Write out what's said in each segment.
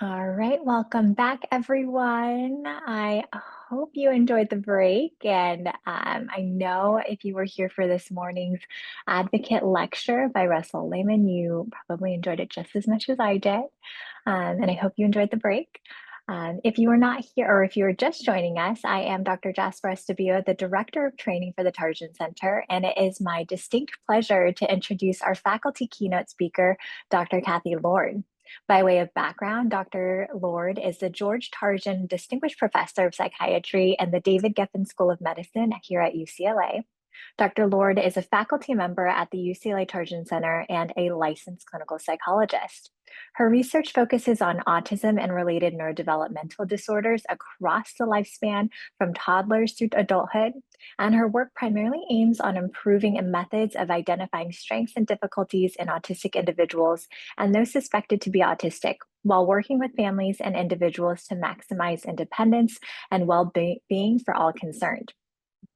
All right, welcome back, everyone. I hope you enjoyed the break. And I know if you were here for this morning's advocate lecture by Russell Lehman, you probably enjoyed it just as much as I did. And I hope you enjoyed the break. If you were not here, or if you were just joining us, I am Dr. Jasper Estabillo, the Director of Training for the Tarjan Center, and it is my distinct pleasure to introduce our faculty keynote speaker, Dr. Kathy Lord. By way of background, Dr. Lord is the George Tarjan Distinguished Professor of Psychiatry and the David Geffen School of Medicine here at UCLA. Dr. Lord is a faculty member at the UCLA Tarjan Center and a licensed clinical psychologist. Her research focuses on autism and related neurodevelopmental disorders across the lifespan from toddlers through adulthood, and her work primarily aims on improving methods of identifying strengths and difficulties in autistic individuals and those suspected to be autistic, while working with families and individuals to maximize independence and well-being for all concerned.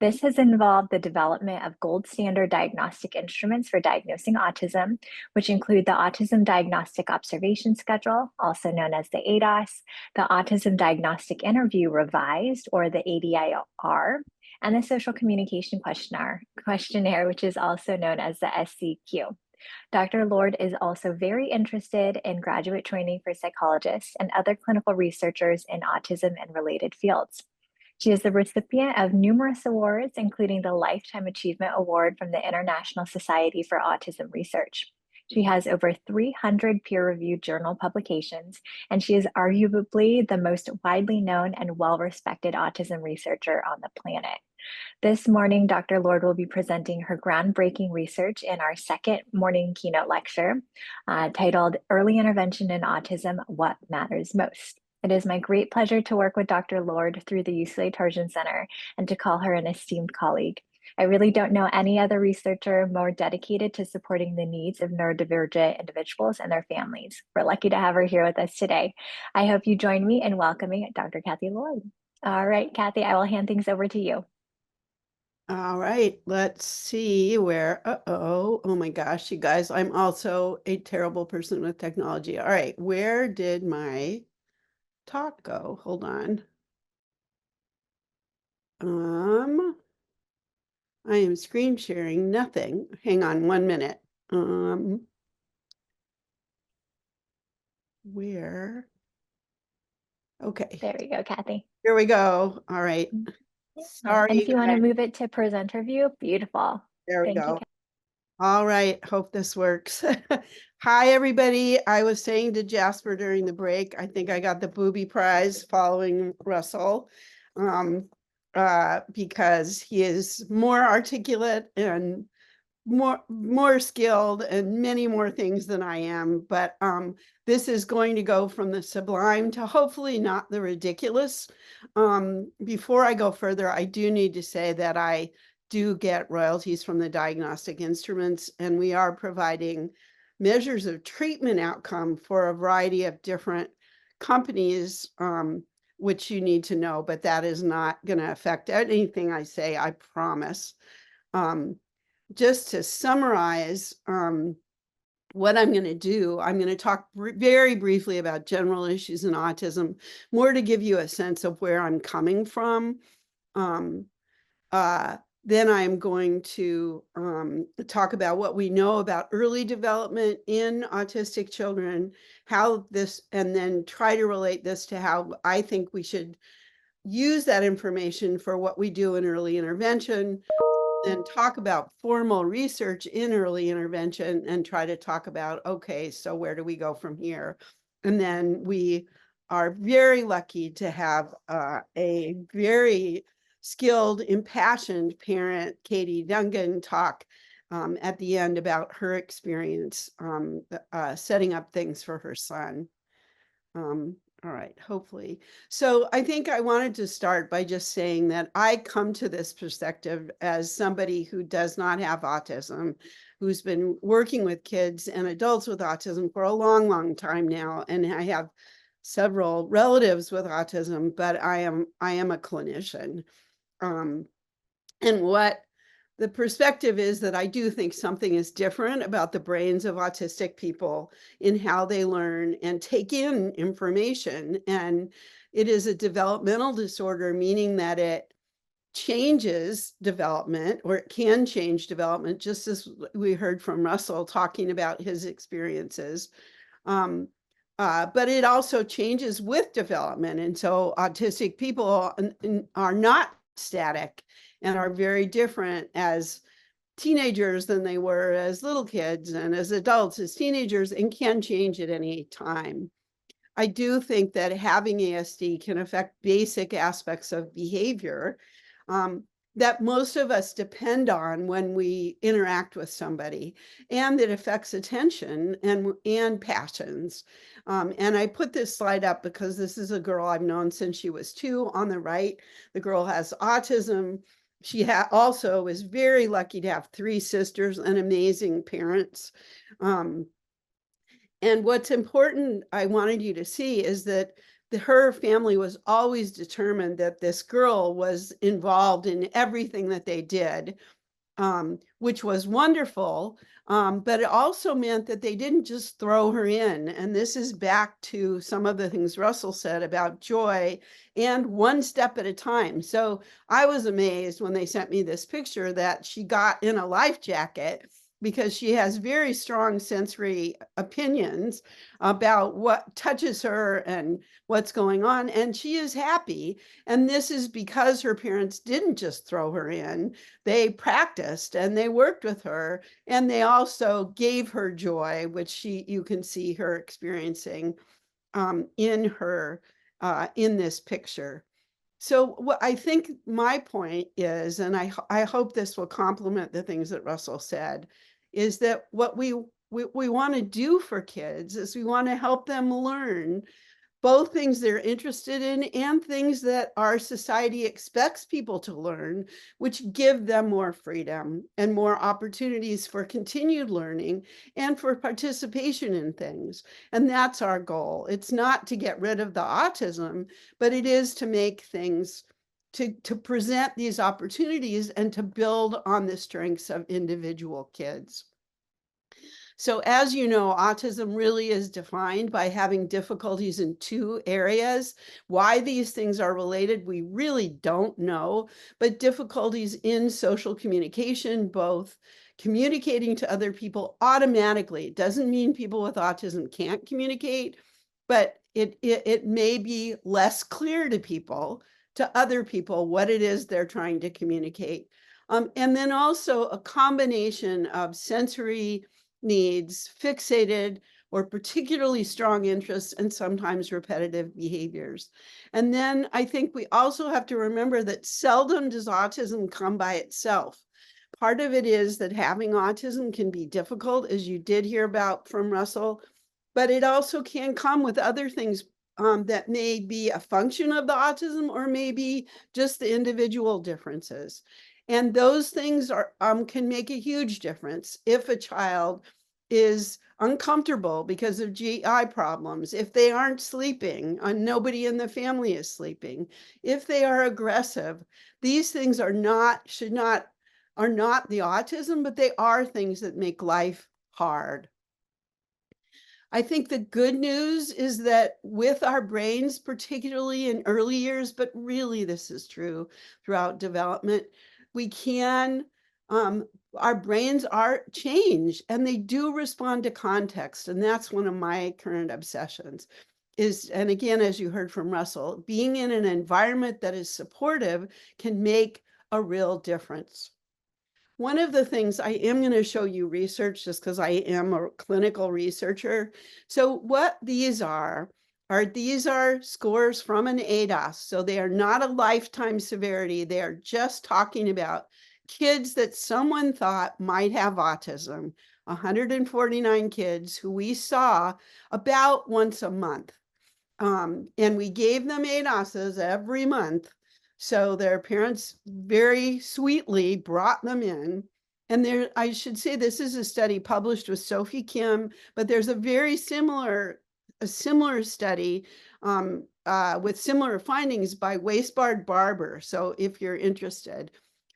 This has involved the development of gold standard diagnostic instruments for diagnosing autism, which include the Autism Diagnostic Observation Schedule, also known as the ADOS, the Autism Diagnostic Interview Revised, or the ADIR, and the Social Communication Questionnaire, which is also known as the SCQ. Dr. Lord is also very interested in graduate training for psychologists and other clinical researchers in autism and related fields. She is the recipient of numerous awards, including the Lifetime Achievement Award from the International Society for Autism Research. She has over 300 peer-reviewed journal publications, and she is arguably the most widely known and well-respected autism researcher on the planet. This morning, Dr. Lord will be presenting her groundbreaking research in our second morning keynote lecture, titled Early Intervention in Autism, What Matters Most. It is my great pleasure to work with Dr. Lord through the UCLA Tarjan Center and to call her an esteemed colleague. I really don't know any other researcher more dedicated to supporting the needs of neurodivergent individuals and their families. We're lucky to have her here with us today. I hope you join me in welcoming Dr. Kathy Lord. All right, Kathy, I will hand things over to you. All right, let's see where, oh my gosh, you guys, I'm also a terrible person with technology. All right, where did my talk go? Hold on. I am screen sharing nothing. Hang on 1 minute. Where? Okay, There we go, Kathy. here we go. All right. Yeah. And Sorry, if you want to guys. move it to presenter view, beautiful. There we Thank you, go. Kathy. All right, hope this works. Hi, everybody. I was saying to Jasper during the break, I think I got the booby prize following Russell, because he is more articulate and more skilled and many more things than I am. But this is going to go from the sublime to hopefully not the ridiculous. Before I go further, I do need to say that I do get royalties from the diagnostic instruments, and we are providing measures of treatment outcome for a variety of different companies, which you need to know, but that is not going to affect anything I say, I promise. Just to summarize what I'm going to do, I'm going to talk very briefly about general issues in autism, more to give you a sense of where I'm coming from. Then I'm going to talk about what we know about early development in autistic children, how this, and then try to relate this to how I think we should use that information for what we do in early intervention, then talk about formal research in early intervention and try to talk about, okay, so where do we go from here? And then we are very lucky to have a very skilled, impassioned parent, Katie Dungan, talk at the end about her experience setting up things for her son. All right, hopefully. So I think I wanted to start by just saying that I come to this perspective as somebody who does not have autism, who's been working with kids and adults with autism for a long, long time now. And I have several relatives with autism, but I am a clinician. And what the perspective is that I do think something is different about the brains of autistic people in how they learn and take in information. And it is a developmental disorder, meaning that it changes development, or it can change development, just as we heard from Russell talking about his experiences. But it also changes with development. And so autistic people are not static and are very different as teenagers than they were as little kids, and as adults, as teenagers, and can change at any time. I do think that having ASD can affect basic aspects of behavior um, that most of us depend on when we interact with somebody, and it affects attention and passions. And I put this slide up because this is a girl I've known since she was 2. On the right, the girl has autism. She also is very lucky to have 3 sisters and amazing parents. And what's important, I wanted you to see, is that her family was always determined that this girl was involved in everything that they did, which was wonderful. But it also meant that they didn't just throw her in. And this is back to some of the things Russell said about joy and one step at a time. So I was amazed when they sent me this picture that she got in a life jacket, because she has very strong sensory opinions about what touches her and what's going on. And she is happy. And this is because her parents didn't just throw her in. They practiced and they worked with her, and they also gave her joy, which you can see her experiencing in her in this picture. So what I think my point is, and I hope this will complement the things that Russell said, is that what we want to do for kids is we want to help them learn both things they're interested in and things that our society expects people to learn, which give them more freedom and more opportunities for continued learning and for participation in things. And that's our goal. It's not to get rid of the autism, but it is to make things, to present these opportunities and to build on the strengths of individual kids. So as you know, autism really is defined by having difficulties in 2 areas. Why these things are related, we really don't know, but difficulties in social communication, both communicating to other people automatically. It doesn't mean people with autism can't communicate, but it may be less clear to people, to other people, what it is they're trying to communicate. And then also a combination of sensory needs, fixated or particularly strong interests, and sometimes repetitive behaviors. And then I think we also have to remember that seldom does autism come by itself. Part of it is that having autism can be difficult, as you did hear about from Russell, but it also can come with other things that may be a function of the autism, or maybe just the individual differences. And those things can make a huge difference if a child is uncomfortable because of GI problems, if they aren't sleeping, and nobody in the family is sleeping, if they are aggressive. These things are not the autism, but they are things that make life hard. I think the good news is that with our brains, particularly in early years, but really this is true throughout development, we can, our brains are changed and they do respond to context. And that's one of my current obsessions is, and again, as you heard from Russell, being in an environment that is supportive can make a real difference. One of the things I am going to show you research, just because I am a clinical researcher. So what these are scores from an ADOS. So they are not a lifetime severity. They are just talking about kids that someone thought might have autism, 149 kids who we saw about once a month. And we gave them ADOSs every month. So their parents very sweetly brought them in. And there, I should say, this is a study published with Sophie Kim, but there's a similar study with similar findings by Wastebard Barber. So if you're interested,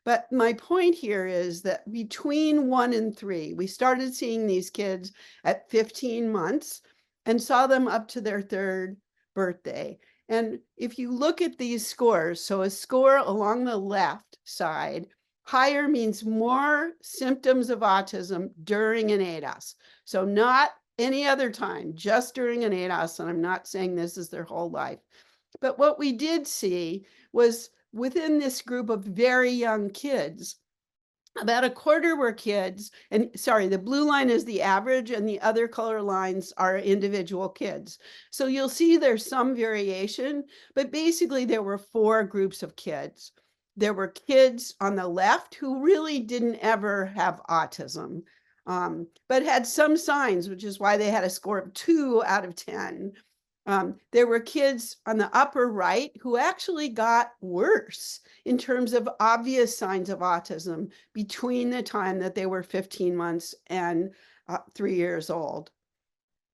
But my point here is that between 1 and 3, we started seeing these kids at 15 months and saw them up to their 3rd birthday. And if you look at these scores, so a score along the left side, higher means more symptoms of autism during an ADAS. So not any other time, just during an ADAS. And I'm not saying this is their whole life. But what we did see was within this group of very young kids, about a quarter were kids, and sorry, the blue line is the average and the other color lines are individual kids. So you'll see there's some variation, but basically there were 4 groups of kids. There were kids on the left who really didn't ever have autism, but had some signs, which is why they had a score of 2 out of 10. There were kids on the upper right who actually got worse in terms of obvious signs of autism between the time that they were 15 months and 3 years old.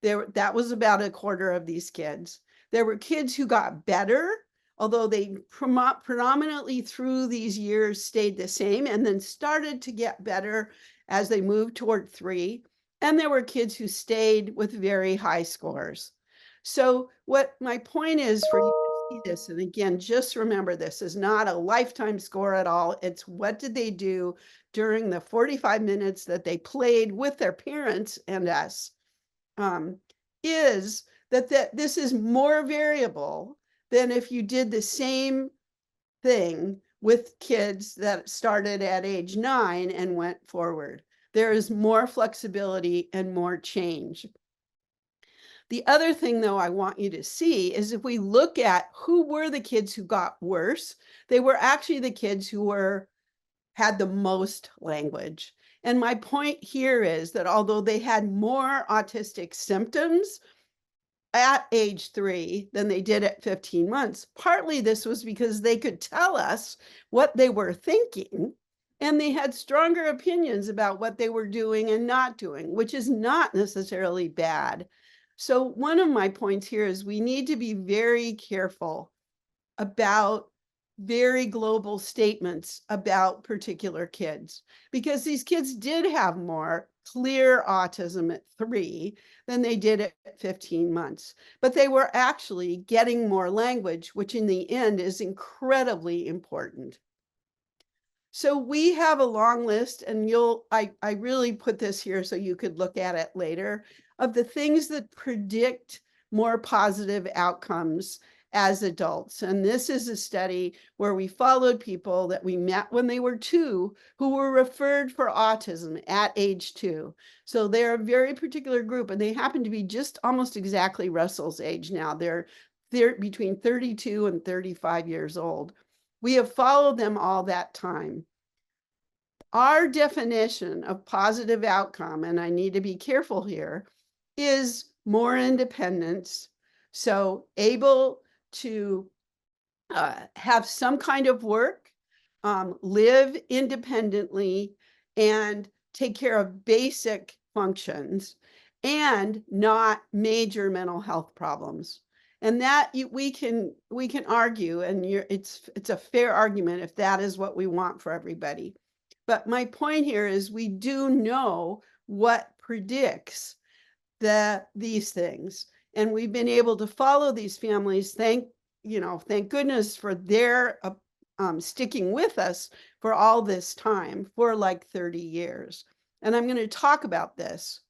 That was about a quarter of these kids. There were kids who got better, although they predominantly through these years stayed the same and then started to get better as they moved toward 3. And there were kids who stayed with very high scores. So what my point is for you to see this, and again, just remember this is not a lifetime score at all. It's what did they do during the 45 minutes that they played with their parents and us, is that this is more variable than if you did the same thing with kids that started at age 9 and went forward. There is more flexibility and more change. The other thing, though, I want you to see is if we look at who were the kids who got worse, they were actually the kids who had the most language. And my point here is that although they had more autistic symptoms at age 3 than they did at 15 months, partly this was because they could tell us what they were thinking, and they had stronger opinions about what they were doing and not doing, which is not necessarily bad. So one of my points here is we need to be very careful about very global statements about particular kids, because these kids did have more clear autism at 3 than they did at 15 months, but they were actually getting more language, which in the end is incredibly important. So we have a long list, and I really put this here so you could look at it later, of the things that predict more positive outcomes as adults. And this is a study where we followed people that we met when they were 2 who were referred for autism at age 2. So they're a very particular group, and they happen to be just almost exactly Russell's age now. They're between 32 and 35 years old. We have followed them all that time. Our definition of positive outcome, and I need to be careful here, is more independence. So able to have some kind of work, live independently, and take care of basic functions, and not major mental health problems. And that we can argue, and it's a fair argument if that is what we want for everybody. But my point here is we do know what predicts these things, and we've been able to follow these families. Thank goodness for their sticking with us for all this time, for like 30 years. And I'm going to talk about this.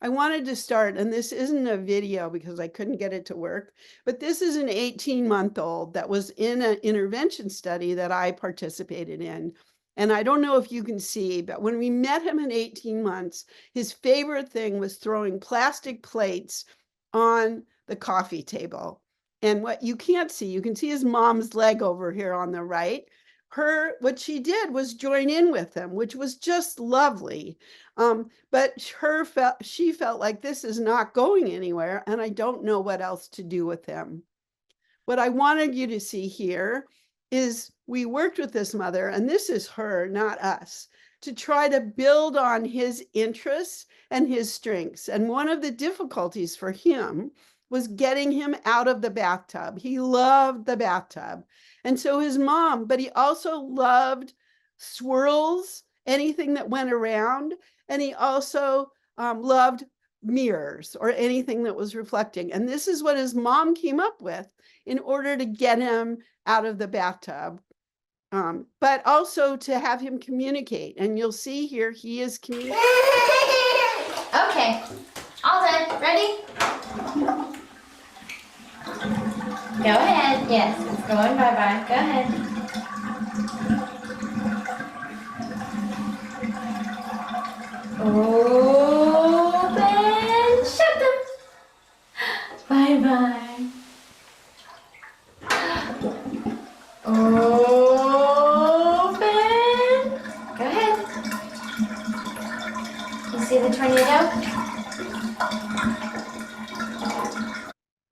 I wanted to start, and this isn't a video because I couldn't get it to work, but this is an 18-month-old that was in an intervention study that I participated in. And I don't know if you can see, but when we met him at 18 months, his favorite thing was throwing plastic plates on the coffee table. And what you can't see, you can see his mom's leg over here on the right. What she did was join in with him, which was just lovely. But she felt like this is not going anywhere, and I don't know what else to do with him. What I wanted you to see here is we worked with this mother, and this is her, not us, to try to build on his interests and his strengths. And one of the difficulties for him was getting him out of the bathtub. He loved the bathtub. And so his mom, but he also loved swirls, anything that went around. And he also loved mirrors or anything that was reflecting. And this is what his mom came up with in order to get him out of the bathtub, but also to have him communicate. And you'll see here, he is communicating. Okay, all done. Ready? Go ahead. Yes, it's going bye-bye. Go ahead. Open, shut them. Bye-bye. Open. Go ahead. You see the tornado?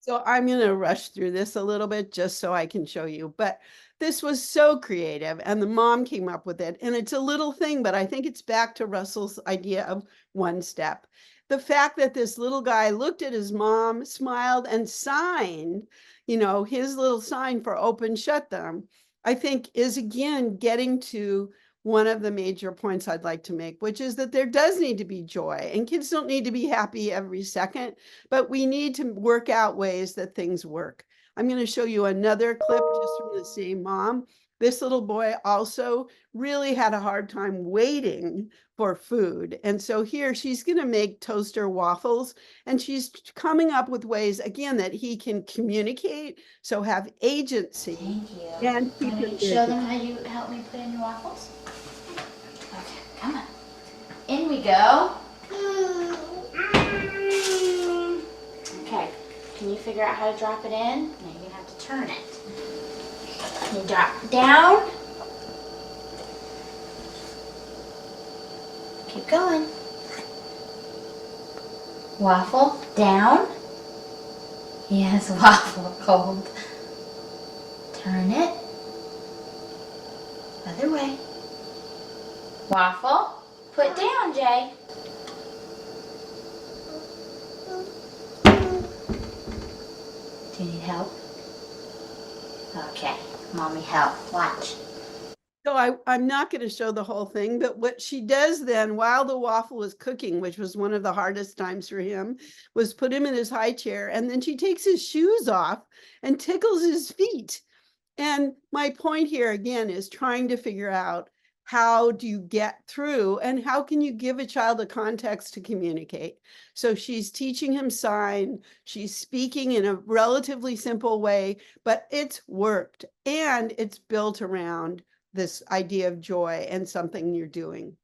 So I'm going to rush through this a little bit just so I can show you. But this was so creative, and the mom came up with it. And it's a little thing, but I think it's back to Russell's idea of one step. The fact that this little guy looked at his mom, smiled, and signed, his little sign for open, shut them, I think is, again, getting to one of the major points I'd like to make, which is that there does need to be joy, and kids don't need to be happy every second, but we need to work out ways that things work. I'm going to show you another clip just from the same mom. This little boy also really had a hard time waiting for food. And so here she's going to make toaster waffles, and she's coming up with ways, again, that he can communicate, so have agency. Thank you. And keep Want it to show them how you help me put in your waffles? Okay, come on. In we go. Okay, can you figure out how to drop it in? Now you're going to have to turn it. You drop down. Keep going. Waffle down. Yes, waffle cold. Turn it. Other way. Waffle. Put down, Jay. Do you need help? Okay, mommy help. Watch. So I'm not going to show the whole thing, but what she does then, while the waffle is cooking, which was one of the hardest times for him, was put him in his high chair, and then she takes his shoes off and tickles his feet. And my point here, again, is trying to figure out, how do you get through, and how can you give a child a context to communicate? So she's teaching him sign, she's speaking in a relatively simple way, but it's worked, and it's built around this idea of joy and something you're doing.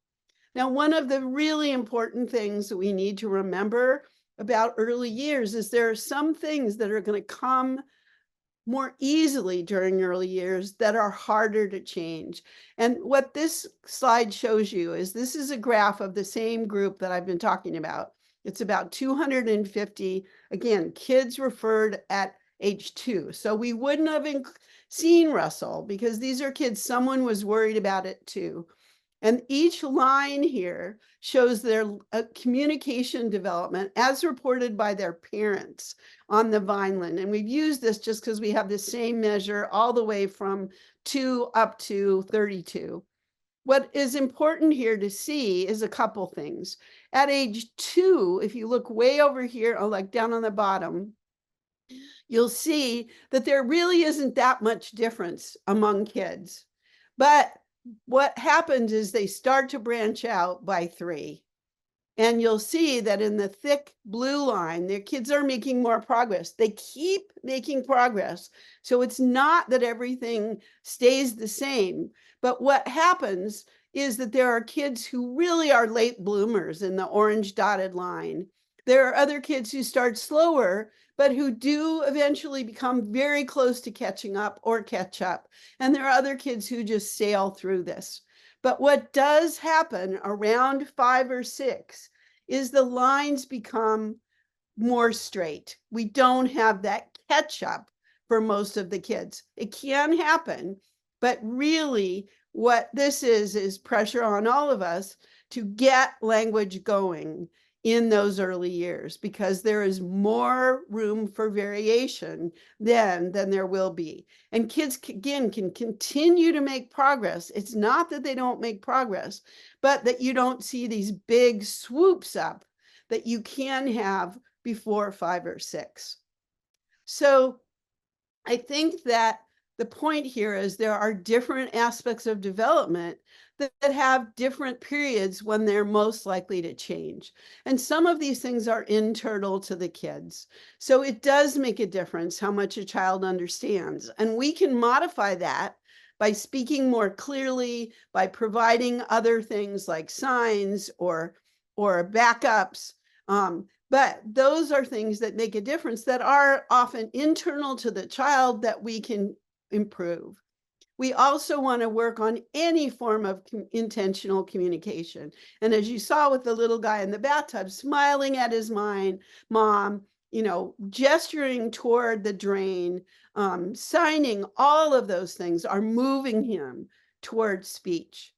Now, one of the really important things that we need to remember about early years is there are some things that are going to come more easily during early years that are harder to change. And what this slide shows you is, this is a graph of the same group that I've been talking about. It's about 250, again, kids referred at age 2. So we wouldn't have seen Russell, because these are kids someone was worried about it too. And each line here shows their communication development as reported by their parents on the Vineland. And we've used this just because we have the same measure all the way from 2 up to 32. What is important here to see is a couple things. At age 2, if you look way over here, or like down on the bottom, you'll see that there really isn't that much difference among kids. But what happens is they start to branch out by 3. And you'll see that in the thick blue line, their kids are making more progress. They keep making progress. So it's not that everything stays the same. But what happens is that there are kids who really are late bloomers in the orange dotted line. There are other kids who start slower, but who do eventually become very close to catching up or catch up. And there are other kids who just sail through this. But what does happen around 5 or 6 is the lines become more straight. We don't have that catch up for most of the kids. It can happen, but really what this is pressure on all of us to get language going in those early years, because there is more room for variation then than there will be. And kids, again, can continue to make progress. It's not that they don't make progress, but that you don't see these big swoops up that you can have before 5 or 6. So I think that the point here is there are different aspects of development that have different periods when they're most likely to change. And some of these things are internal to the kids. So it does make a difference how much a child understands. And we can modify that by speaking more clearly, by providing other things like signs or backups. But those are things that make a difference that are often internal to the child that we can improve. We also want to work on any form of intentional communication. And as you saw with the little guy in the bathtub, smiling at his mom, gesturing toward the drain, signing, all of those things are moving him toward speech.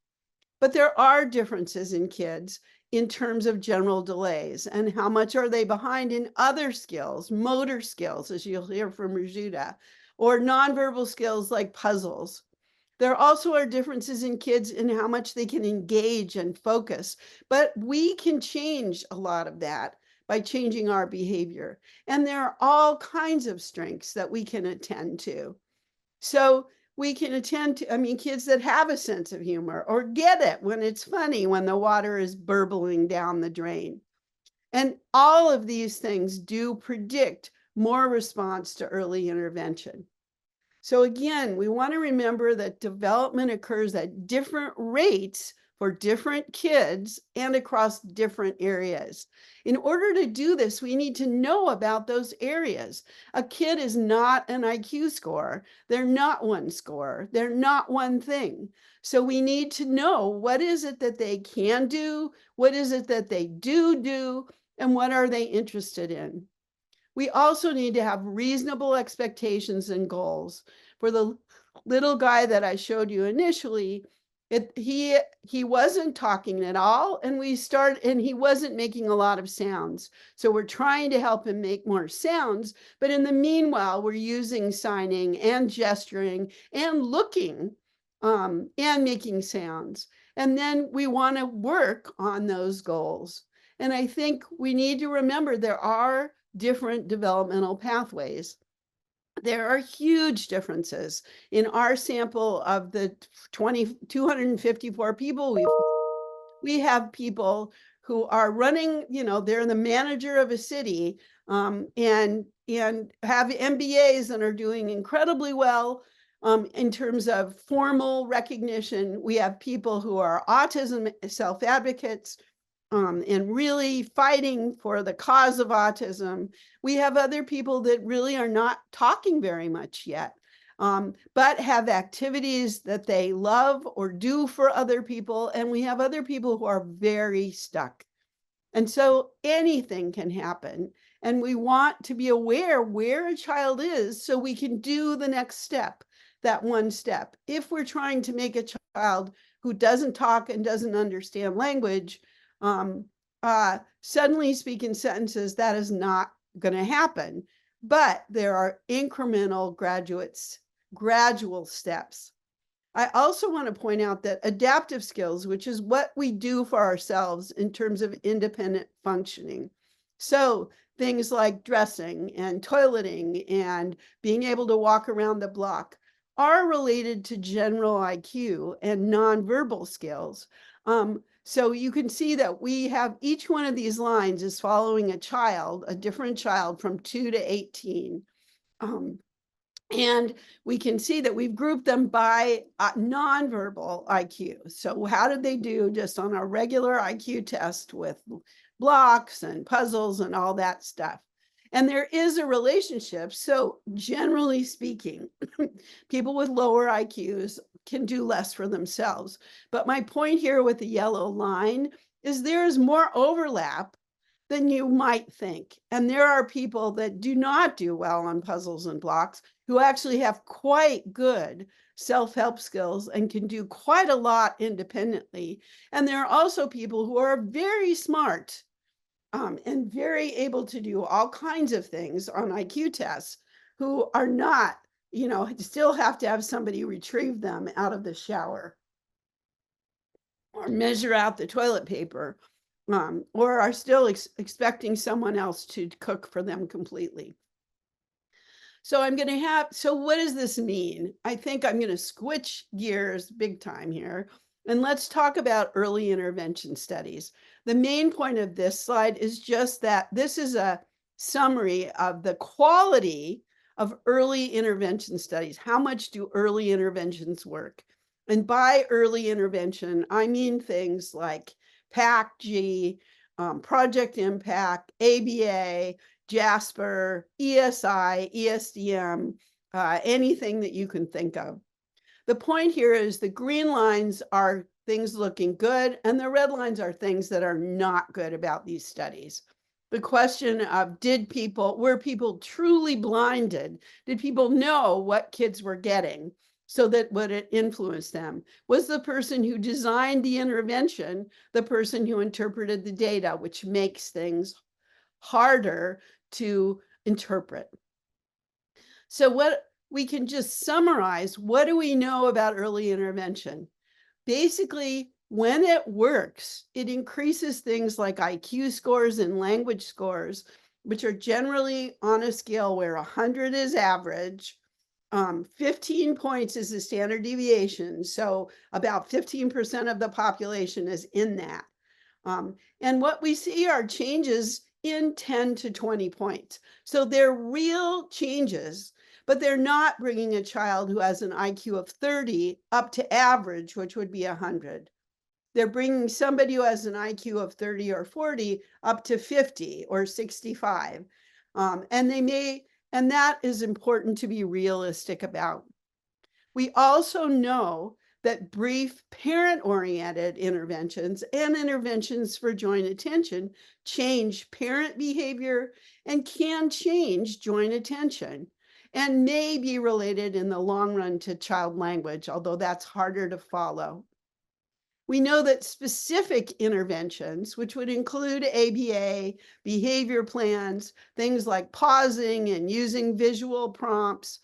But there are differences in kids in terms of general delays and how much are they behind in other skills, motor skills, as you'll hear from Rajuda, or nonverbal skills like puzzles. There also are differences in kids in how much they can engage and focus, but we can change a lot of that by changing our behavior. And there are all kinds of strengths that we can attend to. So we can attend to, kids that have a sense of humor or get it when it's funny when the water is burbling down the drain. And all of these things do predict more response to early intervention. So again, we want to remember that development occurs at different rates for different kids and across different areas. In order to do this, we need to know about those areas. A kid is not an IQ score. They're not one score. They're not one thing. So we need to know what is it that they can do, what is it that they do, and what are they interested in. We also need to have reasonable expectations and goals. For the little guy that I showed you initially, he wasn't talking at all, and he wasn't making a lot of sounds. So we're trying to help him make more sounds, but in the meanwhile, we're using signing and gesturing and looking and making sounds. And then we want to work on those goals. And I think we need to remember there are different developmental pathways. There are huge differences. In our sample of the 254 people, we have people who are running, they're the manager of a city and have MBAs and are doing incredibly well in terms of formal recognition. We have people who are autism self-advocates and really fighting for the cause of autism. We have other people that really are not talking very much yet, but have activities that they love or do for other people. And we have other people who are very stuck. And so anything can happen. And we want to be aware where a child is so we can do the next step, that one step. If we're trying to make a child who doesn't talk and doesn't understand language, suddenly speak in sentences, that is not going to happen. But there are incremental gradual steps. I also want to point out that adaptive skills, which is what we do for ourselves in terms of independent functioning. So things like dressing and toileting and being able to walk around the block are related to general IQ and nonverbal skills. So you can see that we have each one of these lines is following a different child from 2 to 18. And we can see that we've grouped them by nonverbal IQ. So how did they do just on a regular IQ test with blocks and puzzles and all that stuff? And there is a relationship. So generally speaking, people with lower IQs can do less for themselves. But my point here with the yellow line is there is more overlap than you might think. And there are people that do not do well on puzzles and blocks who actually have quite good self-help skills and can do quite a lot independently. And there are also people who are very smart and very able to do all kinds of things on IQ tests, who are not, still have to have somebody retrieve them out of the shower or measure out the toilet paper, or are still expecting someone else to cook for them completely. So what does this mean? I think I'm going to switch gears big time here. And let's talk about early intervention studies. The main point of this slide is just that this is a summary of the quality of early intervention studies. How much do early interventions work? And by early intervention, I mean things like PAC-G, Project Impact, ABA, Jasper, ESI, ESDM, anything that you can think of. The point here is the green lines are things looking good, and the red lines are things that are not good about these studies. The question of were people truly blinded? Did people know what kids were getting so that would it influence them? Was the person who designed the intervention the person who interpreted the data, which makes things harder to interpret? So what we can just summarize, what do we know about early intervention? Basically, when it works, it increases things like IQ scores and language scores, which are generally on a scale where 100 is average, 15 points is the standard deviation. So about 15% of the population is in that. And what we see are changes in 10 to 20 points. So they're real changes, but they're not bringing a child who has an IQ of 30 up to average, which would be 100. They're bringing somebody who has an IQ of 30 or 40 up to 50 or 65. And that is important to be realistic about. We also know that brief parent-oriented interventions and interventions for joint attention change parent behavior and can change joint attention and may be related in the long run to child language, although that's harder to follow. We know that specific interventions, which would include ABA, behavior plans, things like pausing and using visual prompts,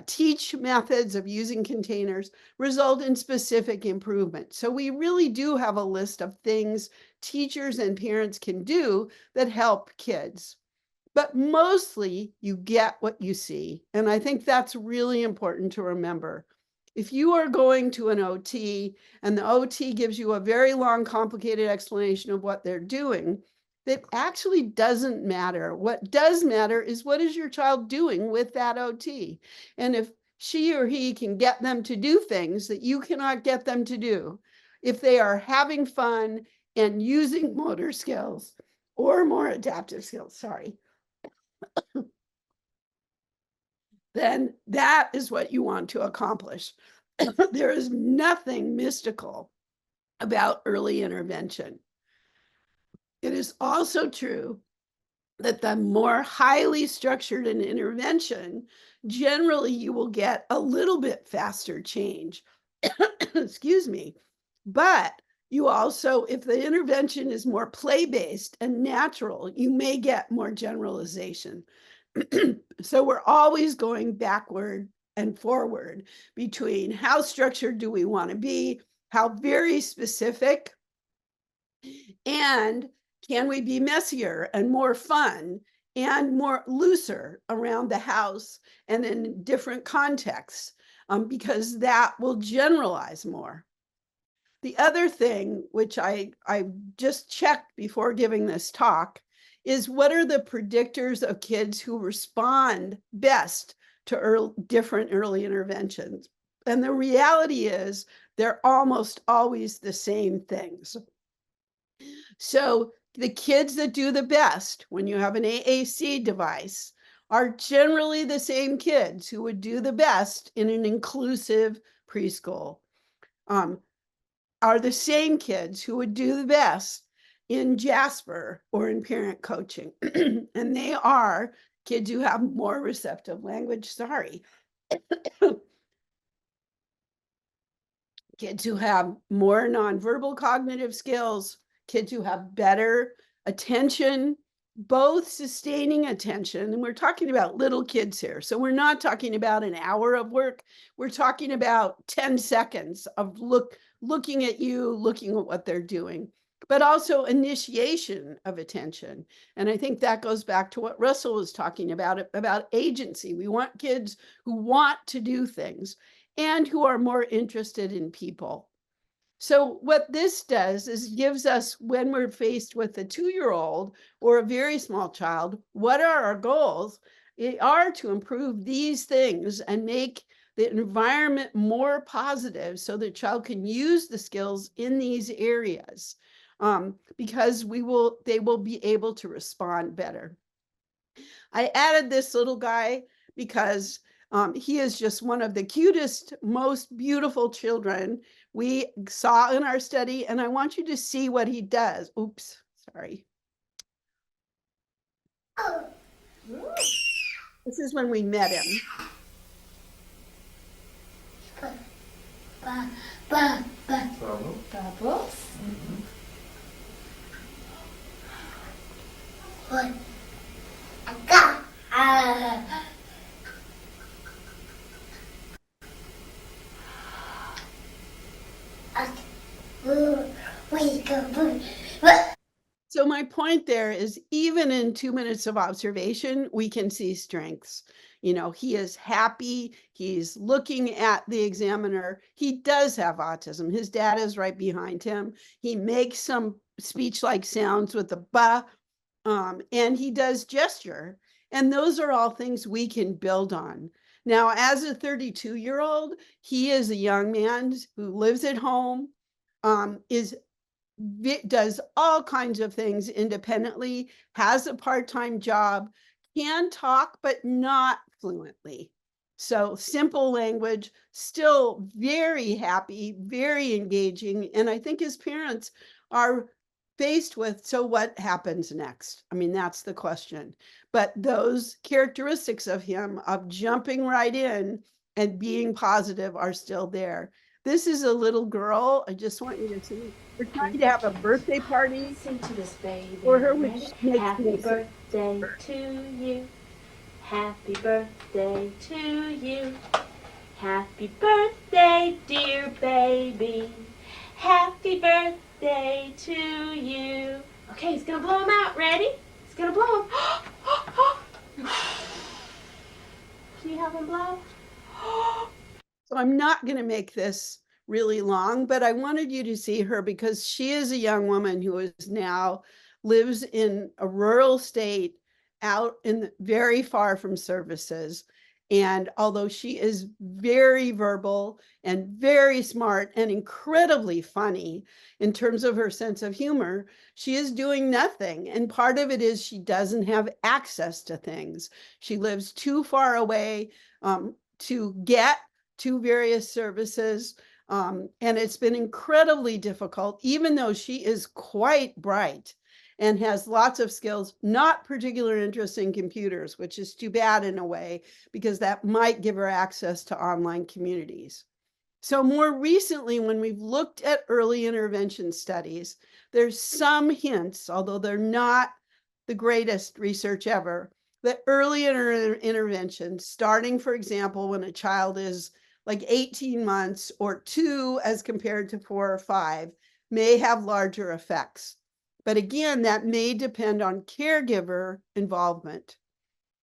teach methods of using containers, result in specific improvement. So we really do have a list of things teachers and parents can do that help kids. But mostly you get what you see. And I think that's really important to remember. If you are going to an OT and the OT gives you a very long, complicated explanation of what they're doing, that actually doesn't matter. What does matter is what is your child doing with that OT? And if she or he can get them to do things that you cannot get them to do, if they are having fun and using motor skills or more adaptive skills, then that is what you want to accomplish. There is nothing mystical about early intervention. It is also true that the more highly structured an intervention, generally you will get a little bit faster change. Excuse me. But you also, if the intervention is more play-based and natural, you may get more generalization. So we're always going backward and forward between how structured do we want to be, how very specific, and can we be messier and more fun and more looser around the house and in different contexts, because that will generalize more. The other thing, which I just checked before giving this talk, is what are the predictors of kids who respond best to different early interventions? And the reality is they're almost always the same things. So the kids that do the best when you have an AAC device are generally the same kids who would do the best in an inclusive preschool. Are the same kids who would do the best in Jasper or in parent coaching. And they are kids who have more receptive language, kids who have more nonverbal cognitive skills, kids who have better attention, both sustaining attention, and we're talking about little kids here. So we're not talking about an hour of work. We're talking about 10 seconds of looking at you, looking at what they're doing, but also initiation of attention. And I think that goes back to what Russell was talking about agency. We want kids who want to do things and who are more interested in people. So what this does is gives us, when we're faced with a 2-year-old or a very small child, what are our goals? They are to improve these things and make the environment more positive so the child can use the skills in these areas, because they will be able to respond better. I added this little guy because he is just one of the cutest, most beautiful children we saw in our study, and I want you to see what he does. Oops, sorry. This is when we met him. Bubbles. What? So my point there is, even in 2 minutes of observation, we can see strengths. You know, he is happy. He's looking at the examiner. He does have autism. His dad is right behind him. He makes some speech-like sounds with the ba, and he does gesture. And those are all things we can build on. Now, as a 32-year-old, he is a young man who lives at home, does all kinds of things independently, has a part-time job, can talk, but not fluently. So simple language, still very happy, very engaging. And I think his parents are faced with, so what happens next? I mean, that's the question. But those characteristics of him, of jumping right in and being positive, are still there. This is a little girl. I just want you to see. We're trying to have a birthday party Sing to this baby. for her, Ready? which makes Happy me birthday to you. Happy birthday to you. Happy birthday, dear baby. Happy birthday to you. Okay, he's gonna blow him out. Ready? He's gonna blow him. Can you help him blow? So I'm not going to make this really long, but I wanted you to see her because she is a young woman who is now lives in a rural state out in very far from services. And although she is very verbal and very smart and incredibly funny in terms of her sense of humor, she is doing nothing. And part of it is she doesn't have access to things. She lives too far away to get to various services. And it's been incredibly difficult, even though she is quite bright and has lots of skills, not particular interest in computers, which is too bad in a way, because that might give her access to online communities. So more recently, when we've looked at early intervention studies, there's some hints, although they're not the greatest research ever, that early intervention, starting, for example, when a child is like 18 months or 2 as compared to 4 or 5, may have larger effects. But again, that may depend on caregiver involvement.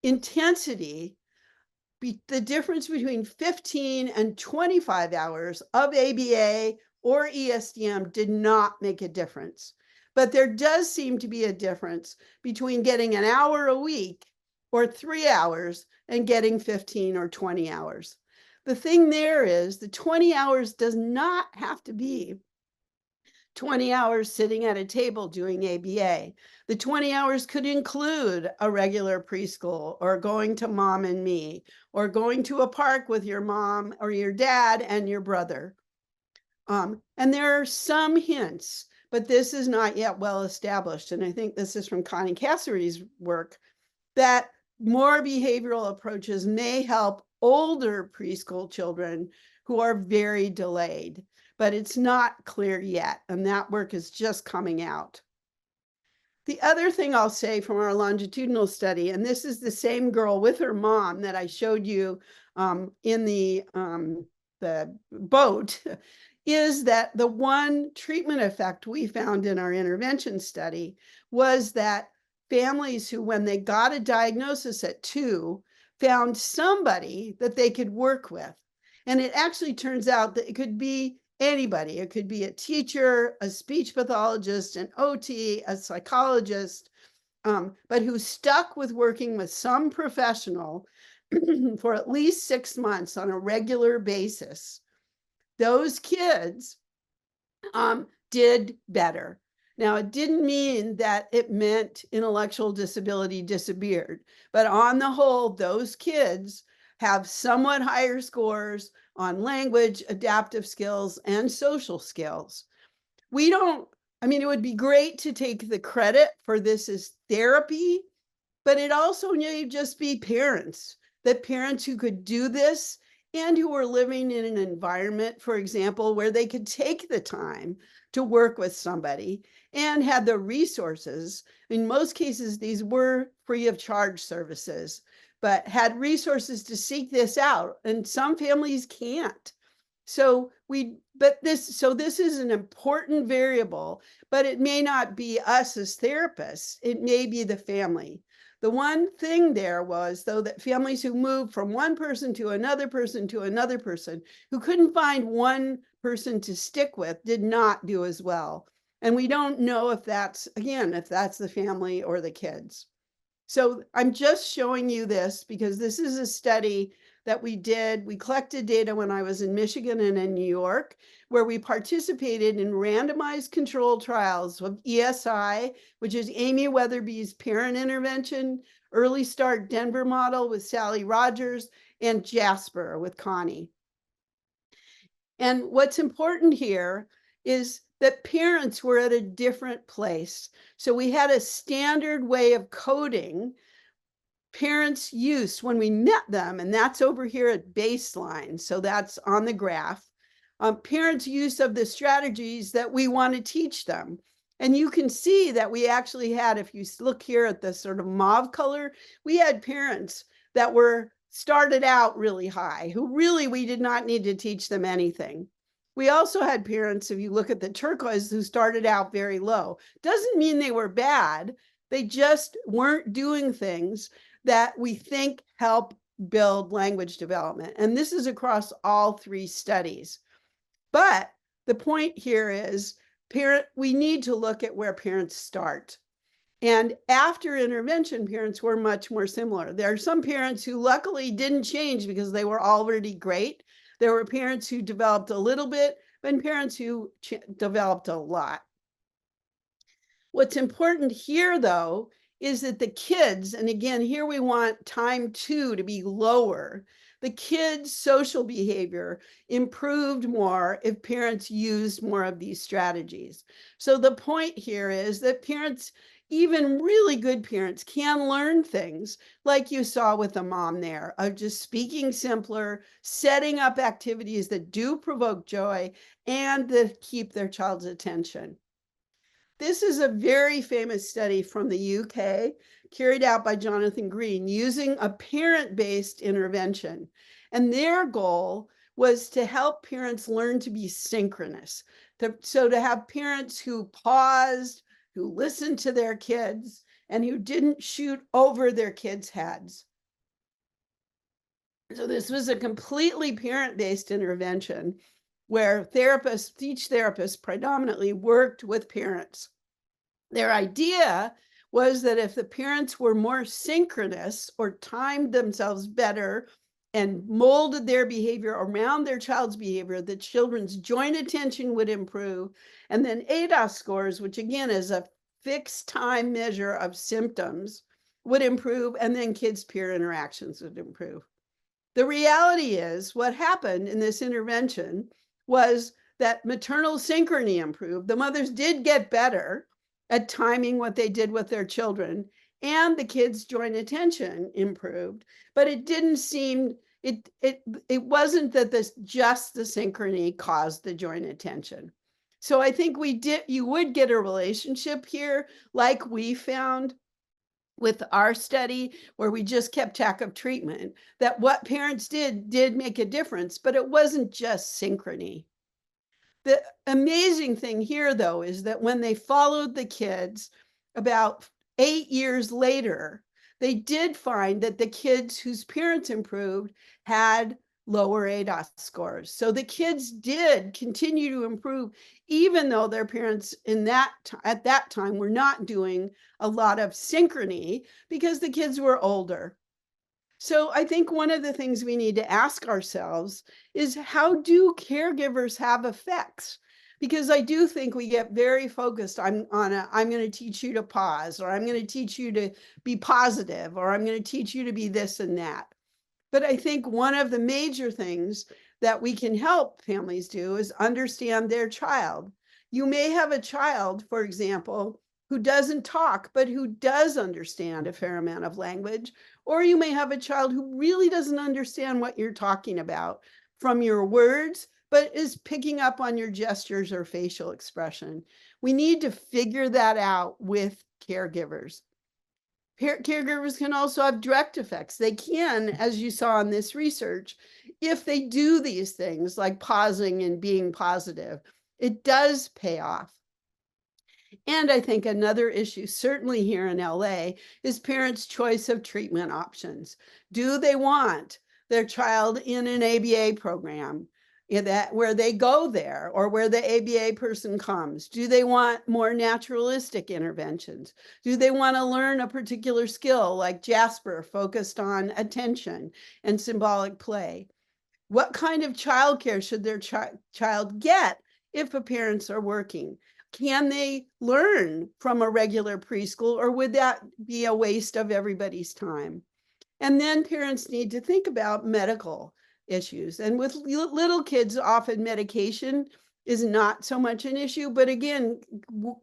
Intensity, the difference between 15 and 25 hours of ABA or ESDM did not make a difference. But there does seem to be a difference between getting an hour a week or 3 hours and getting 15 or 20 hours. The thing there is the 20 hours does not have to be 20 hours sitting at a table doing ABA. The 20 hours could include a regular preschool or going to Mom and Me or going to a park with your mom or your dad and your brother. And there are some hints, but this is not yet well established. And I think this is from Connie Casseri's work, that more behavioral approaches may help older preschool children who are very delayed, but it's not clear yet. And that work is just coming out. The other thing I'll say from our longitudinal study, and this is the same girl with her mom that I showed you in the boat, is that the one treatment effect we found in our intervention study was that families who, when they got a diagnosis at 2, found somebody that they could work with. And it actually turns out that it could be anybody. It could be a teacher, a speech pathologist, an OT, a psychologist, but who stuck with working with some professional for at least 6 months on a regular basis. Those kids did better. Now, it didn't mean that it meant intellectual disability disappeared, but on the whole, those kids have somewhat higher scores on language, adaptive skills, and social skills. I mean, it would be great to take the credit for this as therapy, but it also may just be parents who could do this and who were living in an environment, for example, where they could take the time to work with somebody and had the resources. In most cases, these were free of charge services, but had resources to seek this out. And some families can't. So this is an important variable, but it may not be us as therapists. It may be the family. The one thing there was, though, that families who moved from one person to another person to another person, who couldn't find one person to stick with, did not do as well. And we don't know if that's, again, if that's the family or the kids. So I'm just showing you this because this is a study that we did. We collected data when I was in Michigan and in New York, where we participated in randomized controlled trials of ESI, which is Amy Weatherby's parent intervention, Early Start Denver model with Sally Rogers, and Jasper with Connie. And what's important here is that parents were at a different place. So we had a standard way of coding parents' use when we met them, and that's over here at baseline. So that's on the graph. Parents' use of the strategies that we want to teach them. And you can see that we actually had, if you look here at the sort of mauve color, we had parents that were started out really high, who really we did not need to teach them anything. We also had parents, if you look at the turquoise, who started out very low. Doesn't mean they were bad. They just weren't doing things that we think help build language development. And this is across all 3 studies. But the point here is we need to look at where parents start. And after intervention, parents were much more similar. There are some parents who luckily didn't change because they were already great. There were parents who developed a little bit, and parents who developed a lot. What's important here, though, is that the kids, and again, here we want time 2 to be lower. The kids' social behavior improved more if parents used more of these strategies. So the point here is that parents, even really good parents, can learn things like you saw with the mom there, of just speaking simpler, setting up activities that do provoke joy and that keep their child's attention. This is a very famous study from the UK carried out by Jonathan Green using a parent-based intervention. And their goal was to help parents learn to be synchronous. So to have parents who paused, who listened to their kids, and who didn't shoot over their kids' heads. So this was a completely parent-based intervention where speech therapists predominantly worked with parents. Their idea was that if the parents were more synchronous or timed themselves better and molded their behavior around their child's behavior, the children's joint attention would improve. And then ADOS scores, which again is a fixed time measure of symptoms, would improve, and then kids' peer interactions would improve. The reality is what happened in this intervention was that maternal synchrony improved. The mothers did get better at timing what they did with their children, and the kids' joint attention improved, but it didn't seem, it wasn't that just the synchrony caused the joint attention. So I think you would get a relationship here like we found with our study where we just kept track of treatment, that what parents did make a difference, but it wasn't just synchrony. The amazing thing here, though, is that when they followed the kids about 8 years later, they did find that the kids whose parents improved had lower ADOS scores. So the kids did continue to improve, even though their parents at that time were not doing a lot of synchrony because the kids were older. So I think one of the things we need to ask ourselves is, how do caregivers have effects? Because I do think we get very focused I'm going to teach you to pause, or I'm going to teach you to be positive, or I'm going to teach you to be this and that. But I think one of the major things that we can help families do is understand their child. You may have a child, for example, who doesn't talk, but who does understand a fair amount of language. Or you may have a child who really doesn't understand what you're talking about from your words, but is picking up on your gestures or facial expression. We need to figure that out with caregivers. Caregivers can also have direct effects. They can, as you saw in this research, if they do these things like pausing and being positive, it does pay off. And I think another issue, certainly here in LA, is parents' choice of treatment options. Do they want their child in an ABA program where they go there, or where the ABA person comes? Do they want more naturalistic interventions? Do they want to learn a particular skill like Jasper, focused on attention and symbolic play? What kind of childcare should their child get if the parents are working? Can they learn from a regular preschool, or would that be a waste of everybody's time? And then parents need to think about medical issues. And with little kids, often medication is not so much an issue, but again,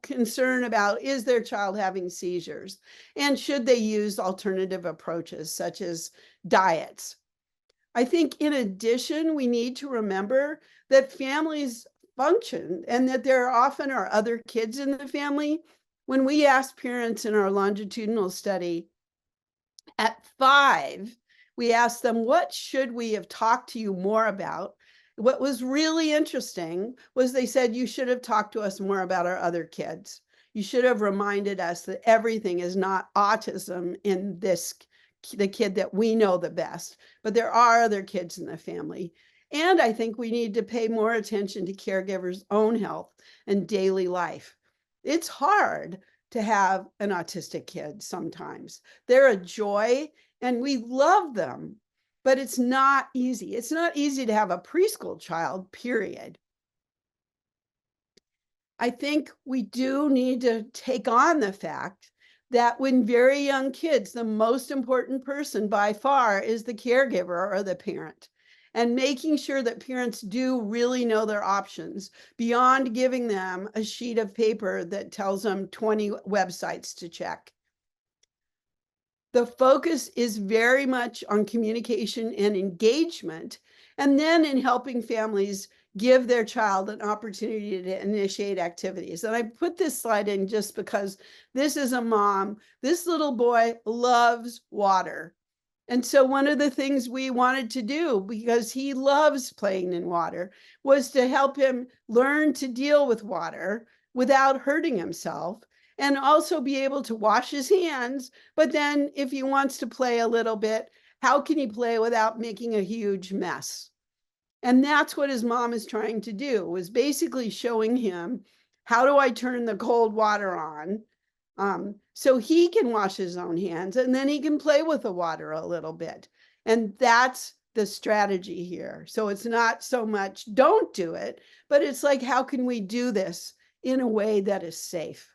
concern about, is their child having seizures? And should they use alternative approaches such as diets? I think in addition, we need to remember that families function and that there often are other kids in the family. When we asked parents in our longitudinal study at 5, we asked them, what should we have talked to you more about? What was really interesting was they said, you should have talked to us more about our other kids. You should have reminded us that everything is not autism in the kid that we know the best, but there are other kids in the family. And I think we need to pay more attention to caregivers' own health and daily life. It's hard to have an autistic kid sometimes. They're a joy and we love them, but it's not easy. It's not easy to have a preschool child, period. I think we do need to take on the fact that when very young kids, the most important person by far is the caregiver or the parent. And making sure that parents do really know their options beyond giving them a sheet of paper that tells them 20 websites to check. The focus is very much on communication and engagement, and then in helping families give their child an opportunity to initiate activities. And I put this slide in just because this is a mom. This little boy loves water. And so one of the things we wanted to do, because he loves playing in water, was to help him learn to deal with water without hurting himself, and also be able to wash his hands. But then if he wants to play a little bit, how can he play without making a huge mess? And that's what his mom is trying to do, was basically showing him, how do I turn the cold water on so he can wash his own hands, and then he can play with the water a little bit. And that's the strategy here. So it's not so much don't do it, but it's like, how can we do this in a way that is safe?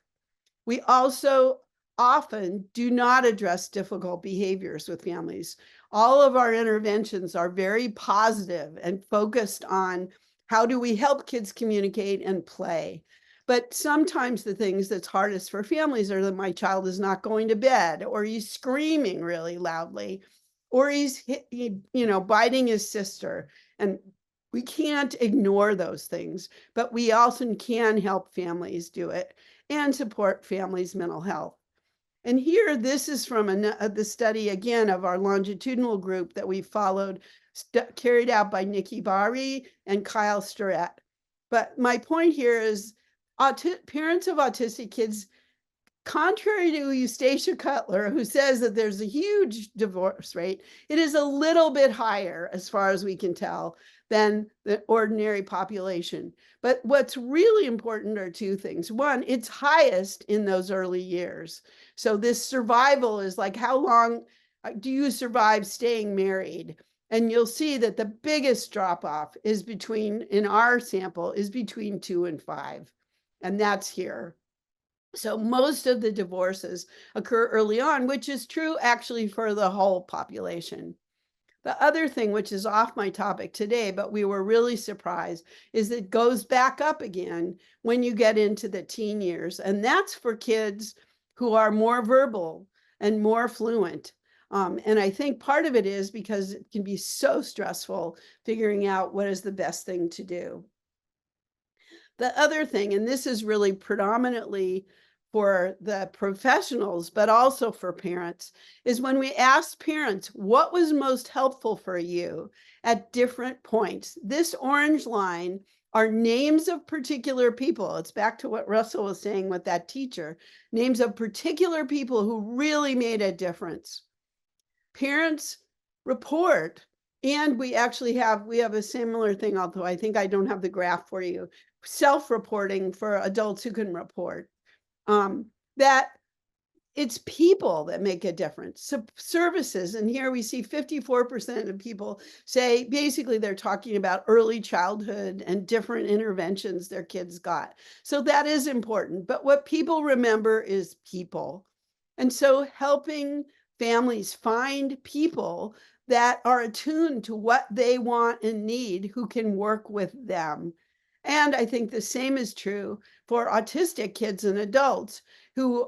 We also often do not address difficult behaviors with families. All of our interventions are very positive and focused on how do we help kids communicate and play. But sometimes the things that's hardest for families are that my child is not going to bed, or he's screaming really loudly, or he's biting his sister. And We can't ignore those things, but we also can help families do it and support families' mental health. And here, this is from the study, again, of our longitudinal group that we followed, carried out by Nikki Bari and Kyle Starrett. But my point here is parents of autistic kids, contrary to Eustacia Cutler, who says that there's a huge divorce rate, it is a little bit higher, as far as we can tell, than the ordinary population. But what's really important are two things. One, it's highest in those early years. So this survival is like, how long do you survive staying married? And you'll see that the biggest drop off is in our sample, is between 2 and 5. And that's here. So most of the divorces occur early on, which is true actually for the whole population. The other thing, which is off my topic today, but we were really surprised, is it goes back up again when you get into the teen years. And that's for kids who are more verbal and more fluent. And I think part of it is because it can be so stressful figuring out what is the best thing to do. The other thing, and this is really predominantly for the professionals, but also for parents, is when we ask parents, what was most helpful for you at different points? This orange line are names of particular people. It's back to what Russell was saying with that teacher, names of particular people who really made a difference. Parents report, and we actually have a similar thing, although I think I don't have the graph for you, self-reporting for adults who can report, that it's people that make a difference. So services, and here we see 54% of people say basically they're talking about early childhood and different interventions their kids got. So that is important. But what people remember is people. And so helping families find people that are attuned to what they want and need, who can work with them. And I think the same is true for autistic kids and adults who,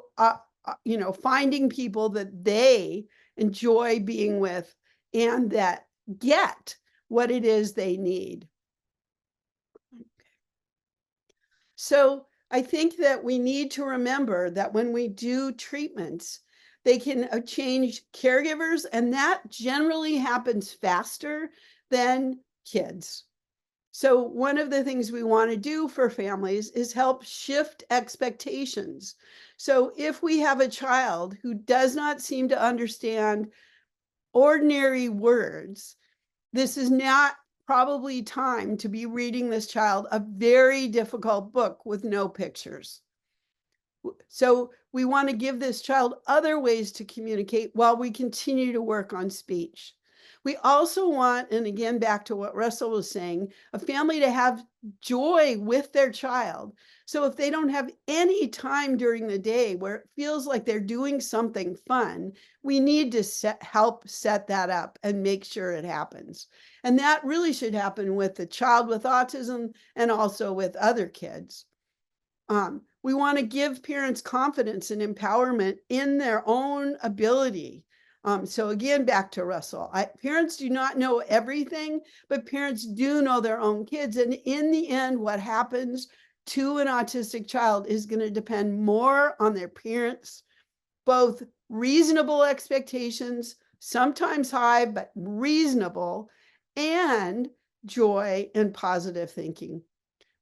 finding people that they enjoy being with and that get what it is they need. So I think that we need to remember that when we do treatments, they can change caregivers, and that generally happens faster than kids. So one of the things we want to do for families is help shift expectations. So if we have a child who does not seem to understand ordinary words, this is not probably time to be reading this child a very difficult book with no pictures. So we want to give this child other ways to communicate while we continue to work on speech. We also want, and again, back to what Russell was saying, a family to have joy with their child. So if they don't have any time during the day where it feels like they're doing something fun, we need to help set that up and make sure it happens. And that really should happen with the child with autism and also with other kids. We want to give parents confidence and empowerment in their own ability. So again, back to Russell, parents do not know everything, but parents do know their own kids. And in the end, what happens to an autistic child is going to depend more on their parents, both reasonable expectations, sometimes high, but reasonable, and joy and positive thinking.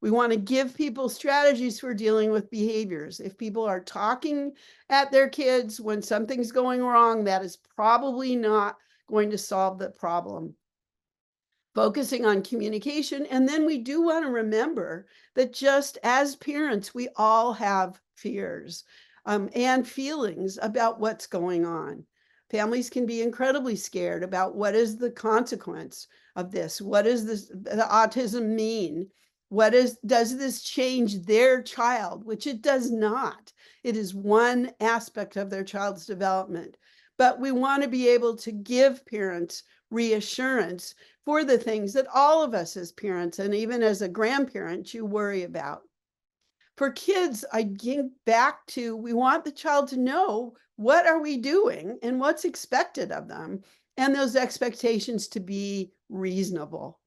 We want to give people strategies for dealing with behaviors. If people are talking at their kids when something's going wrong, that is probably not going to solve the problem. Focusing on communication. And then we do want to remember that just as parents, we all have fears and feelings about what's going on. Families can be incredibly scared about what is the consequence of this? What does the autism mean? Does this change their child? Which it does not. It is one aspect of their child's development. But we want to be able to give parents reassurance for the things that all of us as parents, and even as a grandparent, you worry about. For kids, I get back to, we want the child to know what are we doing and what's expected of them, and those expectations to be reasonable.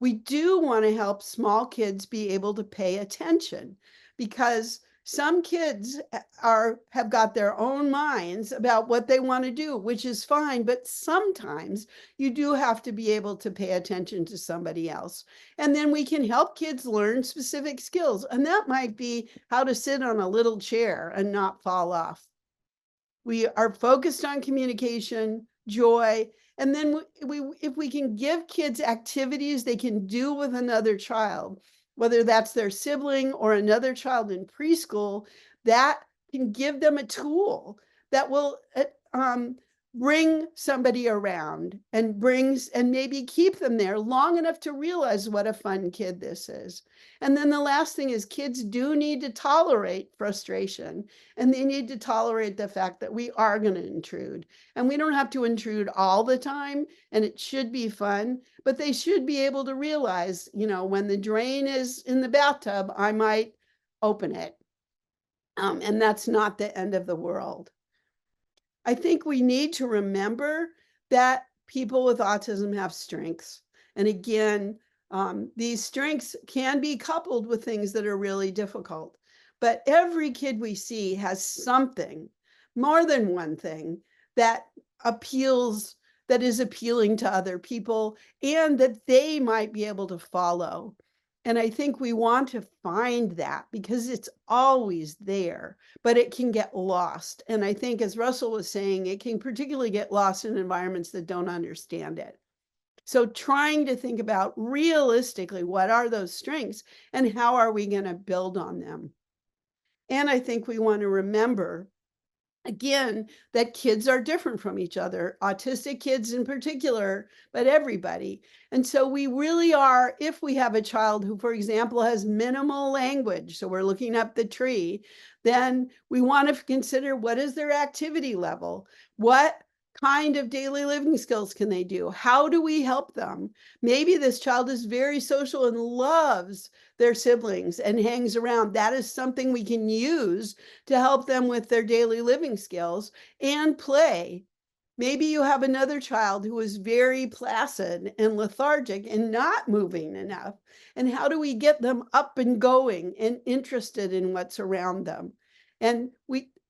We do want to help small kids be able to pay attention, because some kids have got their own minds about what they want to do, which is fine, but sometimes you do have to be able to pay attention to somebody else. And then we can help kids learn specific skills, and that might be how to sit on a little chair and not fall off. We are focused on communication, joy, and then if we can give kids activities they can do with another child, whether that's their sibling or another child in preschool, that can give them a tool that will bring somebody around and maybe keep them there long enough to realize what a fun kid this is. And then the last thing is, kids do need to tolerate frustration, and they need to tolerate the fact that we are going to intrude, and we don't have to intrude all the time, and it should be fun, but they should be able to realize, when the drain is in the bathtub, I might open it. And that's not the end of the world. I think we need to remember that people with autism have strengths. And again, these strengths can be coupled with things that are really difficult. But every kid we see has something, more than one thing, that is appealing to other people and that they might be able to follow. And I think we want to find that, because it's always there, but it can get lost. And I think, as Russell was saying, it can particularly get lost in environments that don't understand it. So trying to think about realistically, what are those strengths and how are we going to build on them? And I think we want to remember, again, that kids are different from each other, autistic kids in particular, but everybody. And so we really are, if we have a child who, for example, has minimal language, so we're looking up the tree, then we want to consider, what is their activity level? What kind of daily living skills can they do? How do we help them? Maybe this child is very social and loves their siblings and hangs around. That is something we can use to help them with their daily living skills and play. Maybe you have another child who is very placid and lethargic and not moving enough. And how do we get them up and going and interested in what's around them? And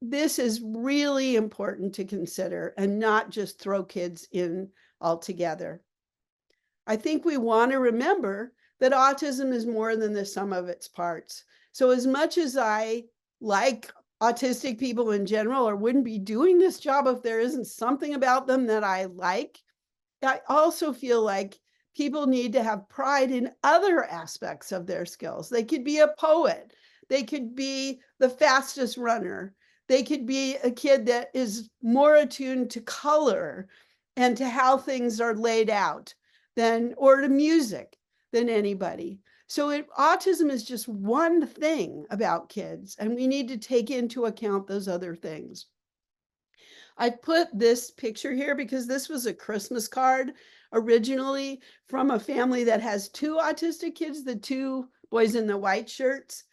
this is really important to consider, and not just throw kids in altogether. I think we want to remember that autism is more than the sum of its parts. So as much as I like autistic people in general, or wouldn't be doing this job if there isn't something about them that I like, I also feel like people need to have pride in other aspects of their skills. They could be a poet. They could be the fastest runner. They could be a kid that is more attuned to color and to how things are laid out or to music than anybody. So autism is just one thing about kids, and we need to take into account those other things. I put this picture here because this was a Christmas card originally from a family that has two autistic kids, the two boys in the white shirts.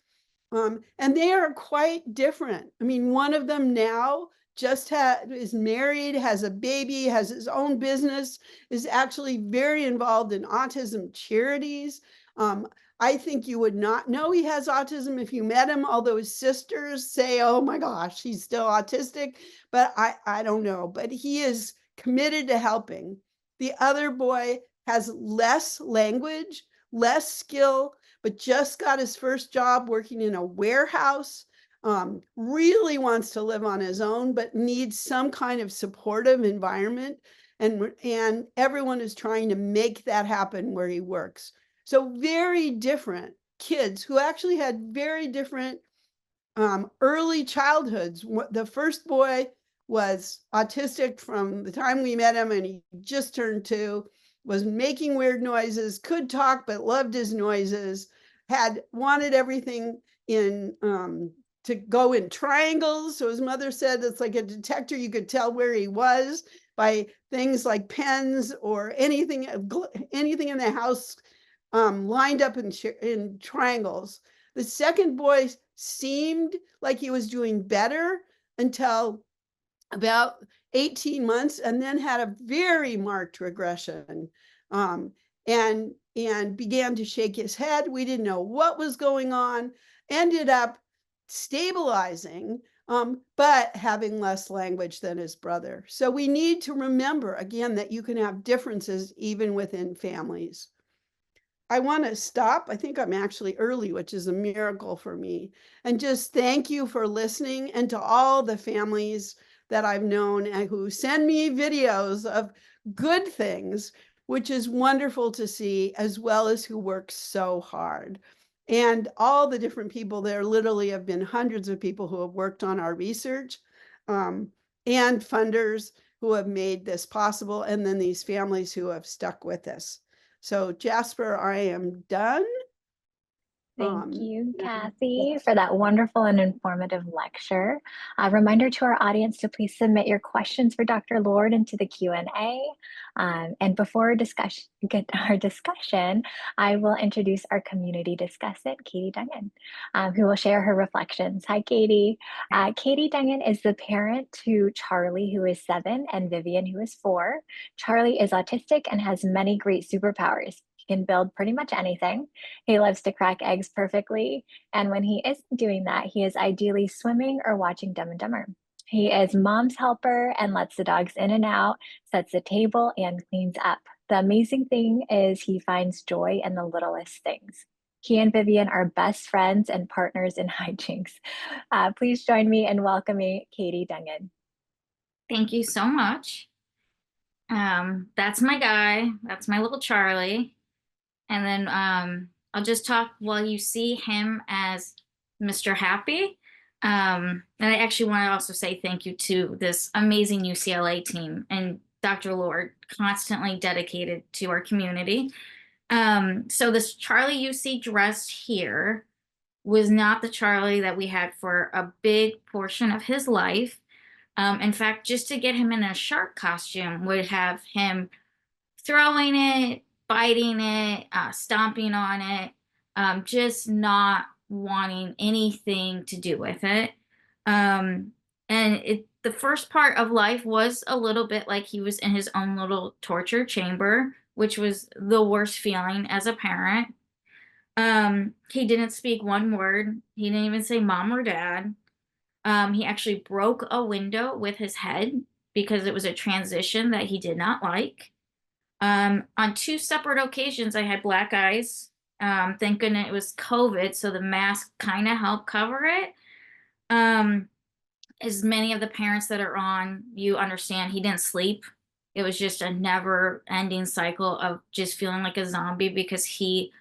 And they are quite different. I mean, one of them now just is married, has a baby, has his own business, is actually very involved in autism charities. I think you would not know he has autism if you met him, although his sisters say, oh my gosh, he's still autistic, but I don't know. But he is committed to helping. The other boy has less language, less skill, but just got his first job working in a warehouse, really wants to live on his own, but needs some kind of supportive environment. And everyone is trying to make that happen where he works. So very different kids who actually had very different early childhoods. The first boy was autistic from the time we met him, and he just turned 2, was making weird noises, could talk, but loved his noises, had wanted everything to go in triangles. So his mother said it's like a detector. You could tell where he was by things like pens or anything in the house lined up in triangles. The second boy seemed like he was doing better until about 18 months, and then had a very marked regression. And and began to shake his head. We didn't know what was going on, ended up stabilizing, but having less language than his brother. So we need to remember, again, that you can have differences even within families. I want to stop. I think I'm actually early, which is a miracle for me. And just thank you for listening, and to all the families that I've known and who send me videos of good things, which is wonderful to see, as well as who work so hard. And all the different people there, literally have been hundreds of people who have worked on our research, and funders who have made this possible, and then these families who have stuck with us. So Jasper, I am done. Thank you, Kathy, for that wonderful and informative lecture. A reminder to our audience to please submit your questions for Dr. Lord into the Q&A. And before get our discussion, I will introduce our community discussant, Katie Dungan, who will share her reflections. Hi, Katie. Katie Dungan is the parent to Charlie, who is 7, and Vivian, who is 4. Charlie is autistic and has many great superpowers. He can build pretty much anything. He loves to crack eggs perfectly, and when he isn't doing that, he is ideally swimming or watching Dumb and Dumber. He is mom's helper and lets the dogs in and out, sets the table, and cleans up. The amazing thing is he finds joy in the littlest things. He and Vivian are best friends and partners in hijinks. Please join me in welcoming Katie Dungan. Thank you so much. That's my guy. That's my little Charlie. And then I'll just talk while you see him as Mr. Happy. And I actually want to also say thank you to this amazing UCLA team and Dr. Lord, constantly dedicated to our community. So this Charlie you see dressed here was not the Charlie that we had for a big portion of his life. In fact, just to get him in a shark costume would have him throwing it, biting it, stomping on it, just not wanting anything to do with it. And the first part of life was a little bit like he was in his own little torture chamber, which was the worst feeling as a parent. He didn't speak one word. He didn't even say mom or dad. He actually broke a window with his head because it was a transition that he did not like. On 2 separate occasions, I had black eyes. Thank goodness it was COVID, so the mask kind of helped cover it. As many of the parents that are on, you understand, he didn't sleep. It was just a never-ending cycle of just feeling like a zombie because he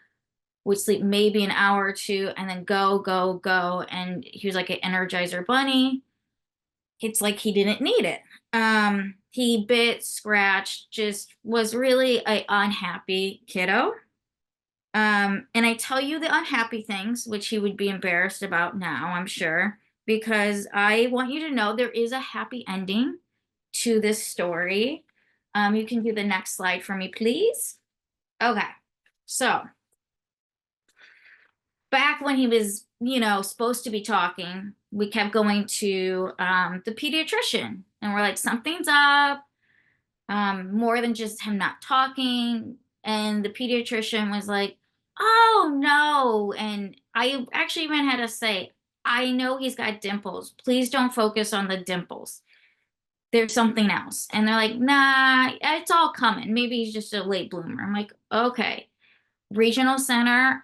would sleep maybe an hour or 2 and then go, and he was like an Energizer bunny. It's like he didn't need it. He bit, scratched, just was really an unhappy kiddo. And I tell you the unhappy things, which he would be embarrassed about now, I'm sure, because I want you to know there is a happy ending to this story. You can do the next slide for me, please. Okay, so back when he was, supposed to be talking, we kept going to the pediatrician, and we're like, something's up, more than just him not talking. And the pediatrician was like, oh no. And I actually even had to say, I know he's got dimples. Please don't focus on the dimples. There's something else. And they're like, nah, it's all coming. Maybe he's just a late bloomer. I'm like, okay. Regional center.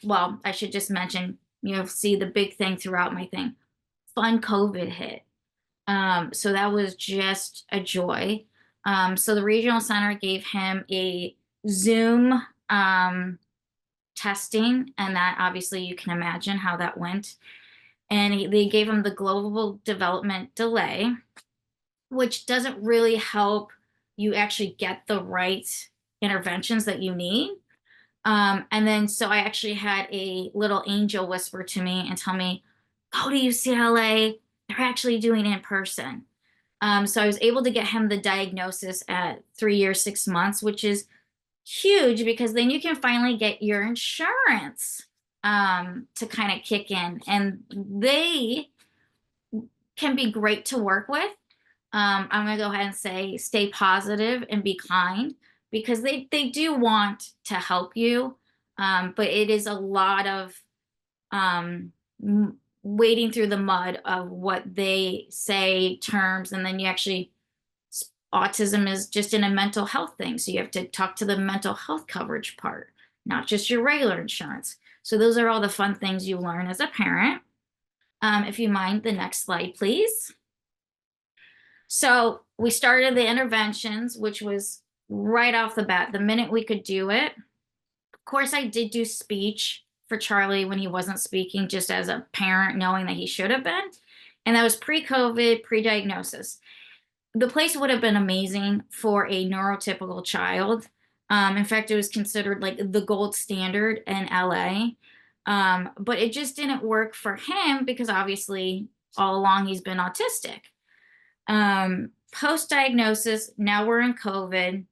Well, I should just mention, see the big thing throughout my thing. Fun COVID hit. So that was just a joy. So the regional center gave him a Zoom testing, and that obviously you can imagine how that went. And they gave him the global development delay, which doesn't really help you actually get the right interventions that you need. And then so I actually had a little angel whisper to me and tell me, go to UCLA. They're actually doing it in person. So I was able to get him the diagnosis at 3 years, 6 months, which is huge because then you can finally get your insurance to kind of kick in, and they can be great to work with. I'm going to go ahead and say stay positive and be kind, because they do want to help you, but it is a lot of wading through the mud of what they say, terms, and then you actually, autism is just in a mental health thing. So you have to talk to the mental health coverage part, not just your regular insurance. So those are all the fun things you learn as a parent. If you mind, the next slide, please. So we started the interventions, which was right off the bat, the minute we could do it. Of course, I did do speech for Charlie when he wasn't speaking, just as a parent, knowing that he should have been. And that was pre-COVID, pre-diagnosis. The place would have been amazing for a neurotypical child. In fact, it was considered like the gold standard in LA. But it just didn't work for him because obviously all along he's been autistic. Post-diagnosis, now we're in COVID.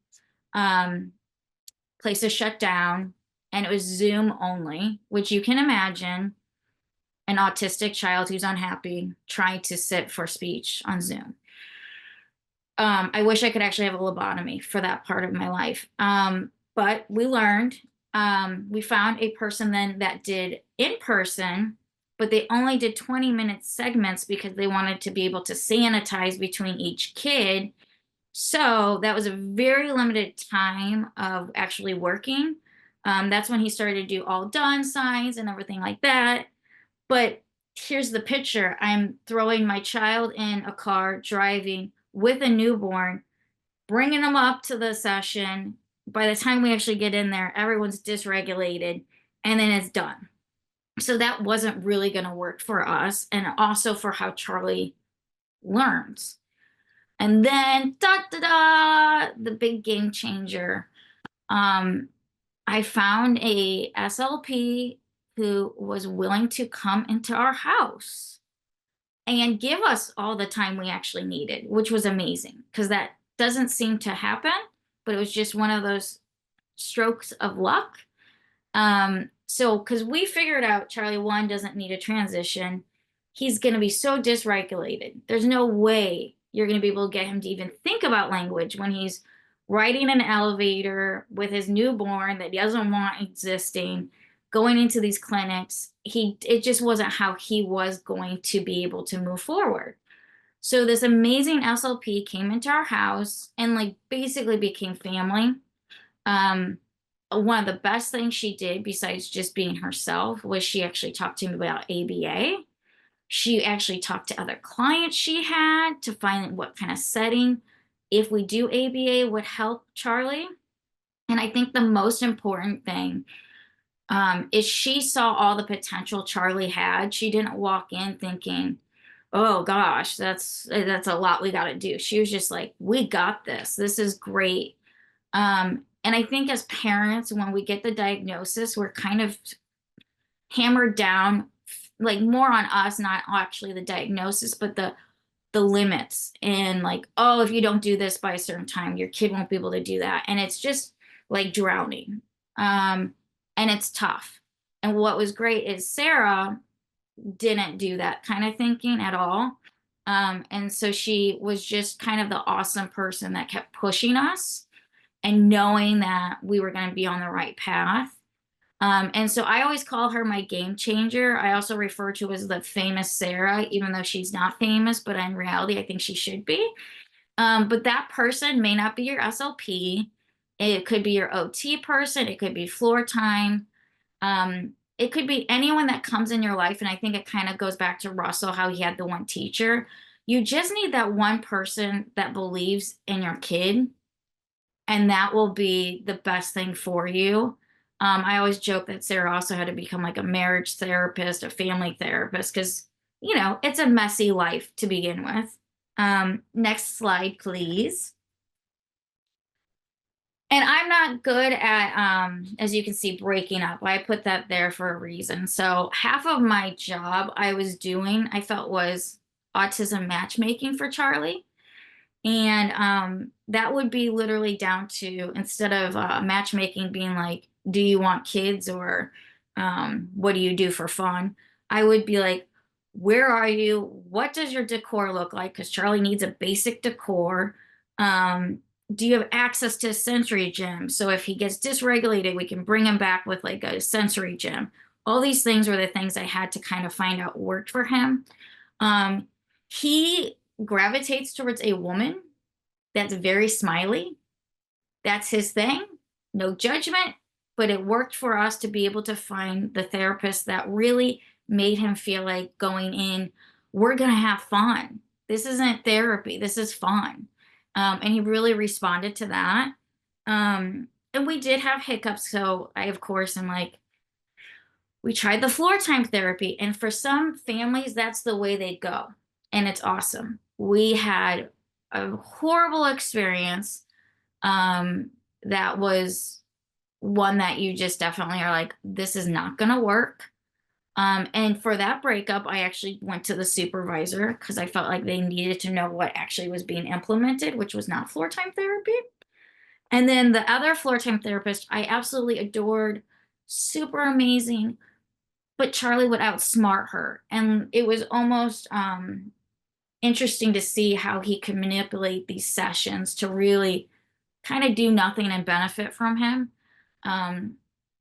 Places shut down, and it was Zoom only, which you can imagine an autistic child who's unhappy trying to sit for speech on Zoom. I wish I could actually have a lobotomy for that part of my life. But we learned, we found a person then that did in person, but they only did 20-minute segments because they wanted to be able to sanitize between each kid. So that was a very limited time of actually working. That's when he started to do all done signs and everything like that. But here's the picture. I'm throwing my child in a car, driving with a newborn, bringing them up to the session. By the time we actually get in there, everyone's dysregulated, and then it's done. So that wasn't really going to work for us, and also for how Charlie learns. And then, the big game changer. I found a SLP who was willing to come into our house and give us all the time we actually needed, which was amazing because that doesn't seem to happen, but it was just one of those strokes of luck. So, because we figured out Charlie 1 doesn't need a transition. He's going to be so dysregulated. There's no way you're going to be able to get him to even think about language when he's riding an elevator with his newborn that he doesn't want existing, going into these clinics. It just wasn't how he was going to be able to move forward. So this amazing SLP came into our house and like basically became family. One of the best things she did besides just being herself was she actually talked to me about ABA. She actually talked to other clients she had to find what kind of setting, if we do ABA, would help Charlie. And I think the most important thing is she saw all the potential Charlie had. She didn't walk in thinking, oh gosh, that's a lot we got to do. She was just like, we got this. This is great. And I think as parents, when we get the diagnosis, we're kind of hammered down, like more on us, not actually the diagnosis, but the limits, and like, oh, if you don't do this by a certain time, your kid won't be able to do that. And it's just like drowning. And it's tough. And what was great is Sarah didn't do that kind of thinking at all. And so she was just kind of the awesome person that kept pushing us and knowing that we were going to be on the right path. And so I always call her my game changer. I also refer to her as the famous Sarah, even though she's not famous, but in reality, I think she should be. But that person may not be your SLP. It could be your OT person. It could be floor time. It could be anyone that comes in your life. And I think it kind of goes back to Russell, how he had the one teacher. You just need that one person that believes in your kid, and that will be the best thing for you. I always joke that Sarah also had to become like a marriage therapist, a family therapist, because, you know, it's a messy life to begin with. Next slide, please. And I'm not good at, as you can see, breaking up. I put that there for a reason. So half of my job I was doing, I felt, was autism matchmaking for Charlie. And that would be literally down to, instead of matchmaking being like, do you want kids, or what do you do for fun? I would be like, where are you? What does your decor look like? Because Charlie needs a basic decor. do you have access to a sensory gym? So if he gets dysregulated, we can bring him back with like a sensory gym. All these things were the things I had to kind of find out worked for him. He gravitates towards a woman that's very smiley. That's his thing. No judgment, but it worked for us to be able to find the therapist that really made him feel like going in, we're going to have fun. This isn't therapy. This is fun. And he really responded to that. And we did have hiccups. So I, of course, am like, we tried the floor time therapy. And for some families, that's the way they go. And it's awesome. We had a horrible experience. That was one that you just definitely are like, this is not going to work. And for that breakup, I actually went to the supervisor because I felt like they needed to know what actually was being implemented, which was not floor time therapy. And then the other floor time therapist I absolutely adored, super amazing, but Charlie would outsmart her. And it was almost interesting to see how he could manipulate these sessions to really kind of do nothing and benefit from him.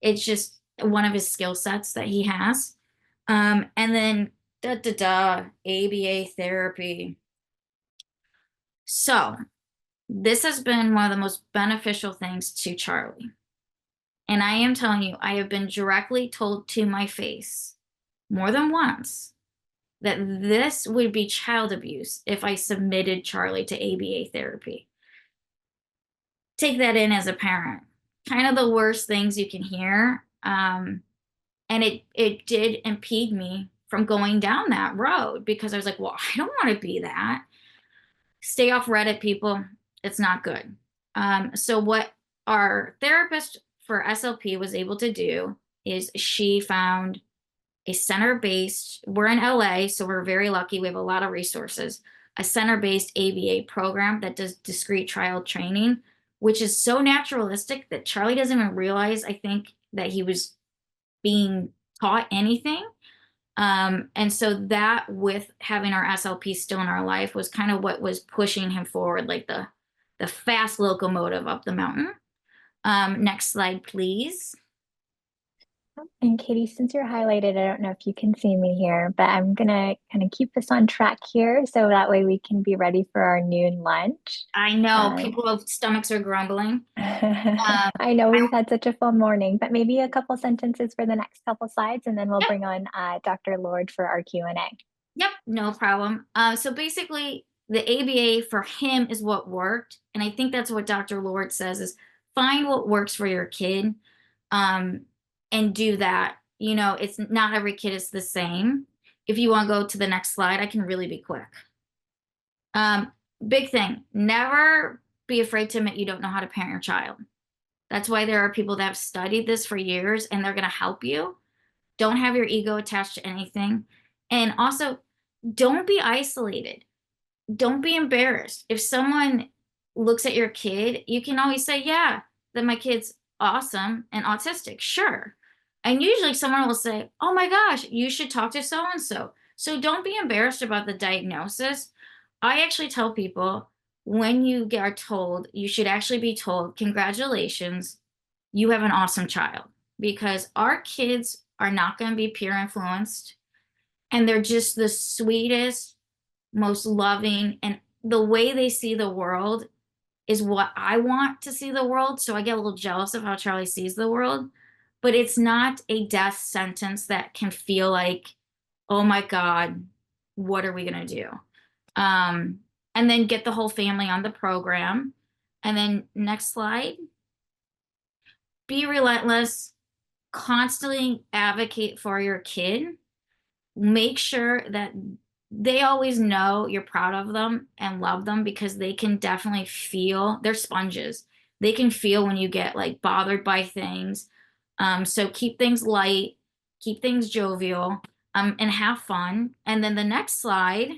It's just one of his skill sets that he has. And then ABA therapy. So this has been one of the most beneficial things to Charlie. And I am telling you, I have been directly told to my face more than once that this would be child abuse if I submitted Charlie to ABA therapy. Take that in as a parent. Kind of the worst things you can hear. And it did impede me from going down that road because I was like, well, I don't want to be that. Stay off Reddit, people. It's not good. So what our therapist for SLP was able to do is she found a center-based, we're in LA, so we're very lucky. We have a lot of resources, a center-based ABA program that does discrete child training, which is so naturalistic that Charlie doesn't even realize, I think, that he was being taught anything. And so that with having our SLP still in our life was kind of what was pushing him forward, like the fast locomotive up the mountain. Next slide, please. And Katie, since you're highlighted, I don't know if you can see me here, but I'm gonna kind of keep this on track here so that way we can be ready for our noon lunch. I know people's stomachs are grumbling. I know we've had such a full morning, but maybe a couple sentences for the next couple slides, and then we'll bring on Dr. Lord for our Q&A. Yep, no problem. So basically, the ABA for him is what worked, and I think that's what Dr. Lord says is find what works for your kid, and do that. You know, it's not every kid is the same. If you want to go to the next slide, I can really be quick. Big thing, never be afraid to admit you don't know how to parent your child. That's why there are people that have studied this for years and they're going to help you. Don't have your ego attached to anything. And also, don't be isolated. Don't be embarrassed. If someone looks at your kid, you can always say, yeah, that my kid's awesome and autistic. Sure. And usually someone will say, oh my gosh, you should talk to so-and-so. So don't be embarrassed about the diagnosis. I actually tell people when you are told, you should actually be told, congratulations, you have an awesome child. Because our kids are not going to be peer influenced. And they're just the sweetest, most loving, and the way they see the world is what I want to see the world. So I get a little jealous of how Charlie sees the world, but it's not a death sentence that can feel like, oh my God, what are we going to do? And then get the whole family on the program. And then next slide. Be relentless, constantly advocate for your kid. Make sure that they always know you're proud of them and love them because they can definitely feel, they're sponges. They can feel when you get like bothered by things. So keep things light, keep things jovial, and have fun. And then the next slide,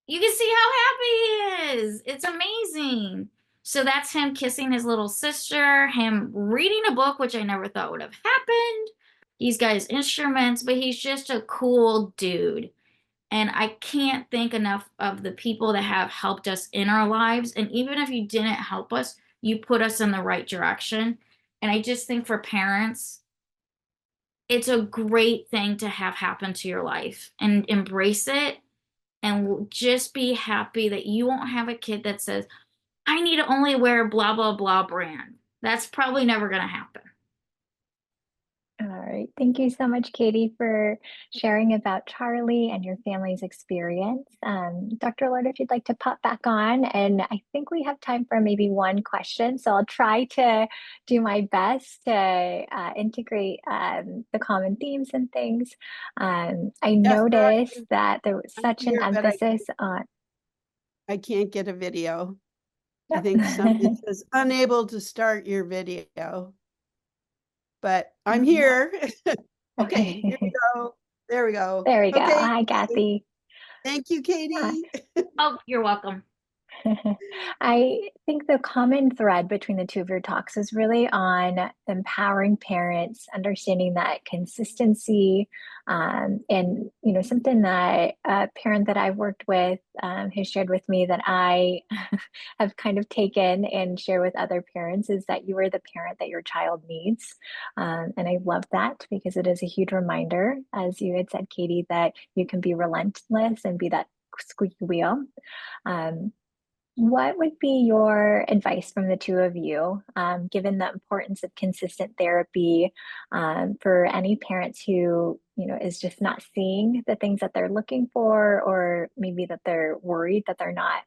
you can see how happy he is. It's amazing. So that's him kissing his little sister, him reading a book, which I never thought would have happened. He's got his instruments, but he's just a cool dude. And I can't think enough of the people that have helped us in our lives. And even if you didn't help us, you put us in the right direction. And I just think for parents, it's a great thing to have happen to your life, and embrace it, and just be happy that you won't have a kid that says, I need to only wear blah, blah, blah brand. That's probably never going to happen. All right. Thank you so much, Katie, for sharing about Charlie and your family's experience. Dr. Lord, if you'd like to pop back on, and I think we have time for maybe one question. So I'll try to do my best to integrate the common themes and things. I Jasper, noticed that there was I'm such an here, but emphasis on. I can't get a video. I Yep. think it says unable to start your video, but I'm Yeah. here. Okay, here we go. There we go. There we go. Okay. Hi, Kathy. Thank you, Katie. Oh, you're welcome. I think the common thread between the two of your talks is really on empowering parents, understanding that consistency, and something that a parent that I've worked with has shared with me that I have kind of taken and share with other parents is that you are the parent that your child needs, and I love that because it is a huge reminder, as you had said, Katie, that you can be relentless and be that squeaky wheel. Um, what would be your advice from the two of you, given the importance of consistent therapy, for any parents who, is just not seeing the things that they're looking for, or maybe that they're worried that they're not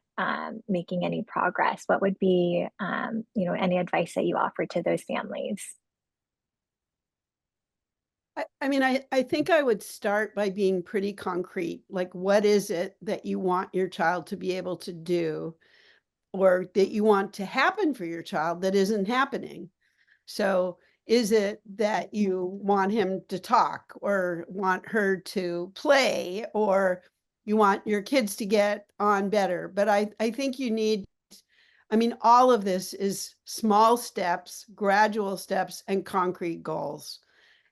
making any progress? What would be, any advice that you offer to those families? I mean, I think I would start by being pretty concrete. Like, what is it that you want your child to be able to do, or that you want to happen for your child that isn't happening? So is it that you want him to talk, or want her to play, or you want your kids to get on better? But I think you need, I mean, all of this is small steps, gradual steps, and concrete goals.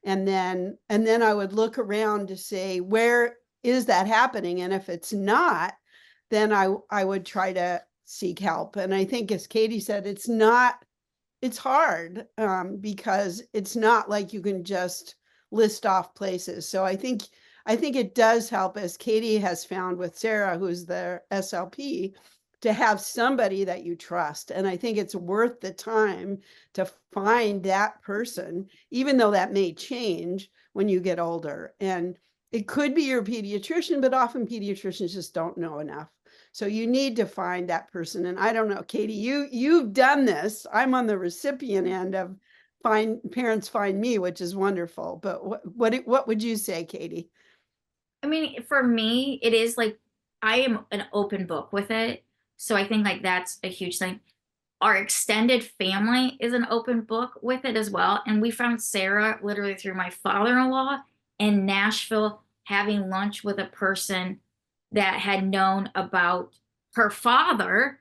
And then I would look around to say, where is that happening? And if it's not, then I would try to seek help. And I think, as Katie said, it's hard, because it's not like you can just list off places. So I think it does help, as Katie has found with Sarah, who's the SLP, to have somebody that you trust. And I think it's worth the time to find that person, even though that may change when you get older. And it could be your pediatrician, but often pediatricians just don't know enough. So you need to find that person. And I don't know, Katie, you've done this. I'm on the recipient end of parents find me, which is wonderful. But what would you say, Katie? I mean, for me, it is like I am an open book with it. So I think like that's a huge thing. Our extended family is an open book with it as well. And we found Sarah literally through my father-in-law in Nashville having lunch with a person that had known about her father,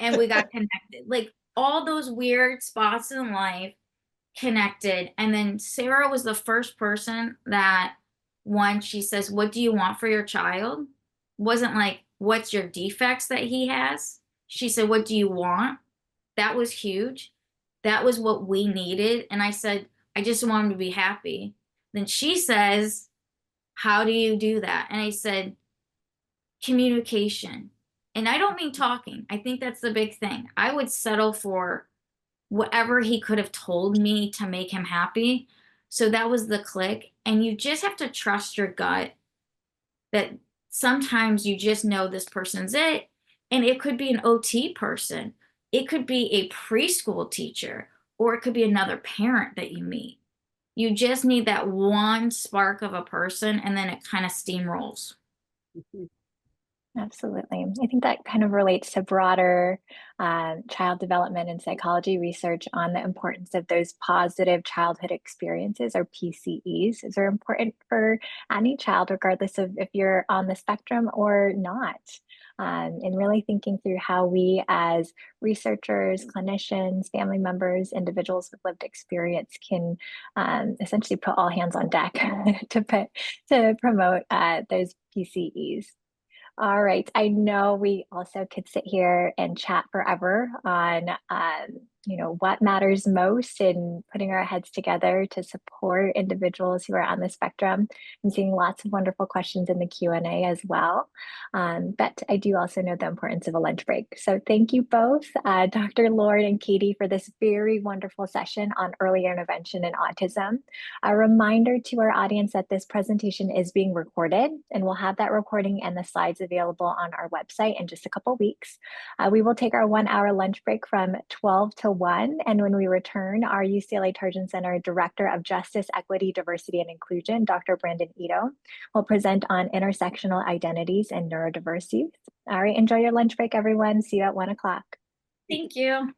and we got connected. Like all those weird spots in life connected. And then Sarah was the first person that, when she says, what do you want for your child? Wasn't like, what's your defects that he has? She said, what do you want? That was huge. That was what we needed. And I said, I just want him to be happy. Then she says, how do you do that? And I said, communication. And I don't mean talking. I think that's the big thing. I would settle for whatever he could have told me to make him happy. So that was the click. And you just have to trust your gut that sometimes you just know this person's it. And it could be an OT person, it could be a preschool teacher, or it could be another parent that you meet. You just need that one spark of a person, and then it kind of steamrolls. Absolutely. I think that kind of relates to broader child development and psychology research on the importance of those positive childhood experiences, or PCEs. These are important for any child, regardless of if you're on the spectrum or not. And really thinking through how we, as researchers, clinicians, family members, individuals with lived experience, can essentially put all hands on deck to promote those PCEs. All right. I know we also could sit here and chat forever on, what matters most in putting our heads together to support individuals who are on the spectrum. I'm seeing lots of wonderful questions in the Q&A as well. But I do also know the importance of a lunch break. So thank you both, Dr. Lord and Katie, for this very wonderful session on early intervention in autism. A reminder to our audience that this presentation is being recorded, and we'll have that recording and the slides available on our website in just a couple weeks. We will take our 1 hour lunch break from 12 to 1. And when we return, our UCLA Tarjan Center Director of Justice, Equity, Diversity, and Inclusion, Dr. Brandon Ito, will present on intersectional identities and neurodiversity. All right, enjoy your lunch break, everyone. See you at 1 o'clock. Thank you.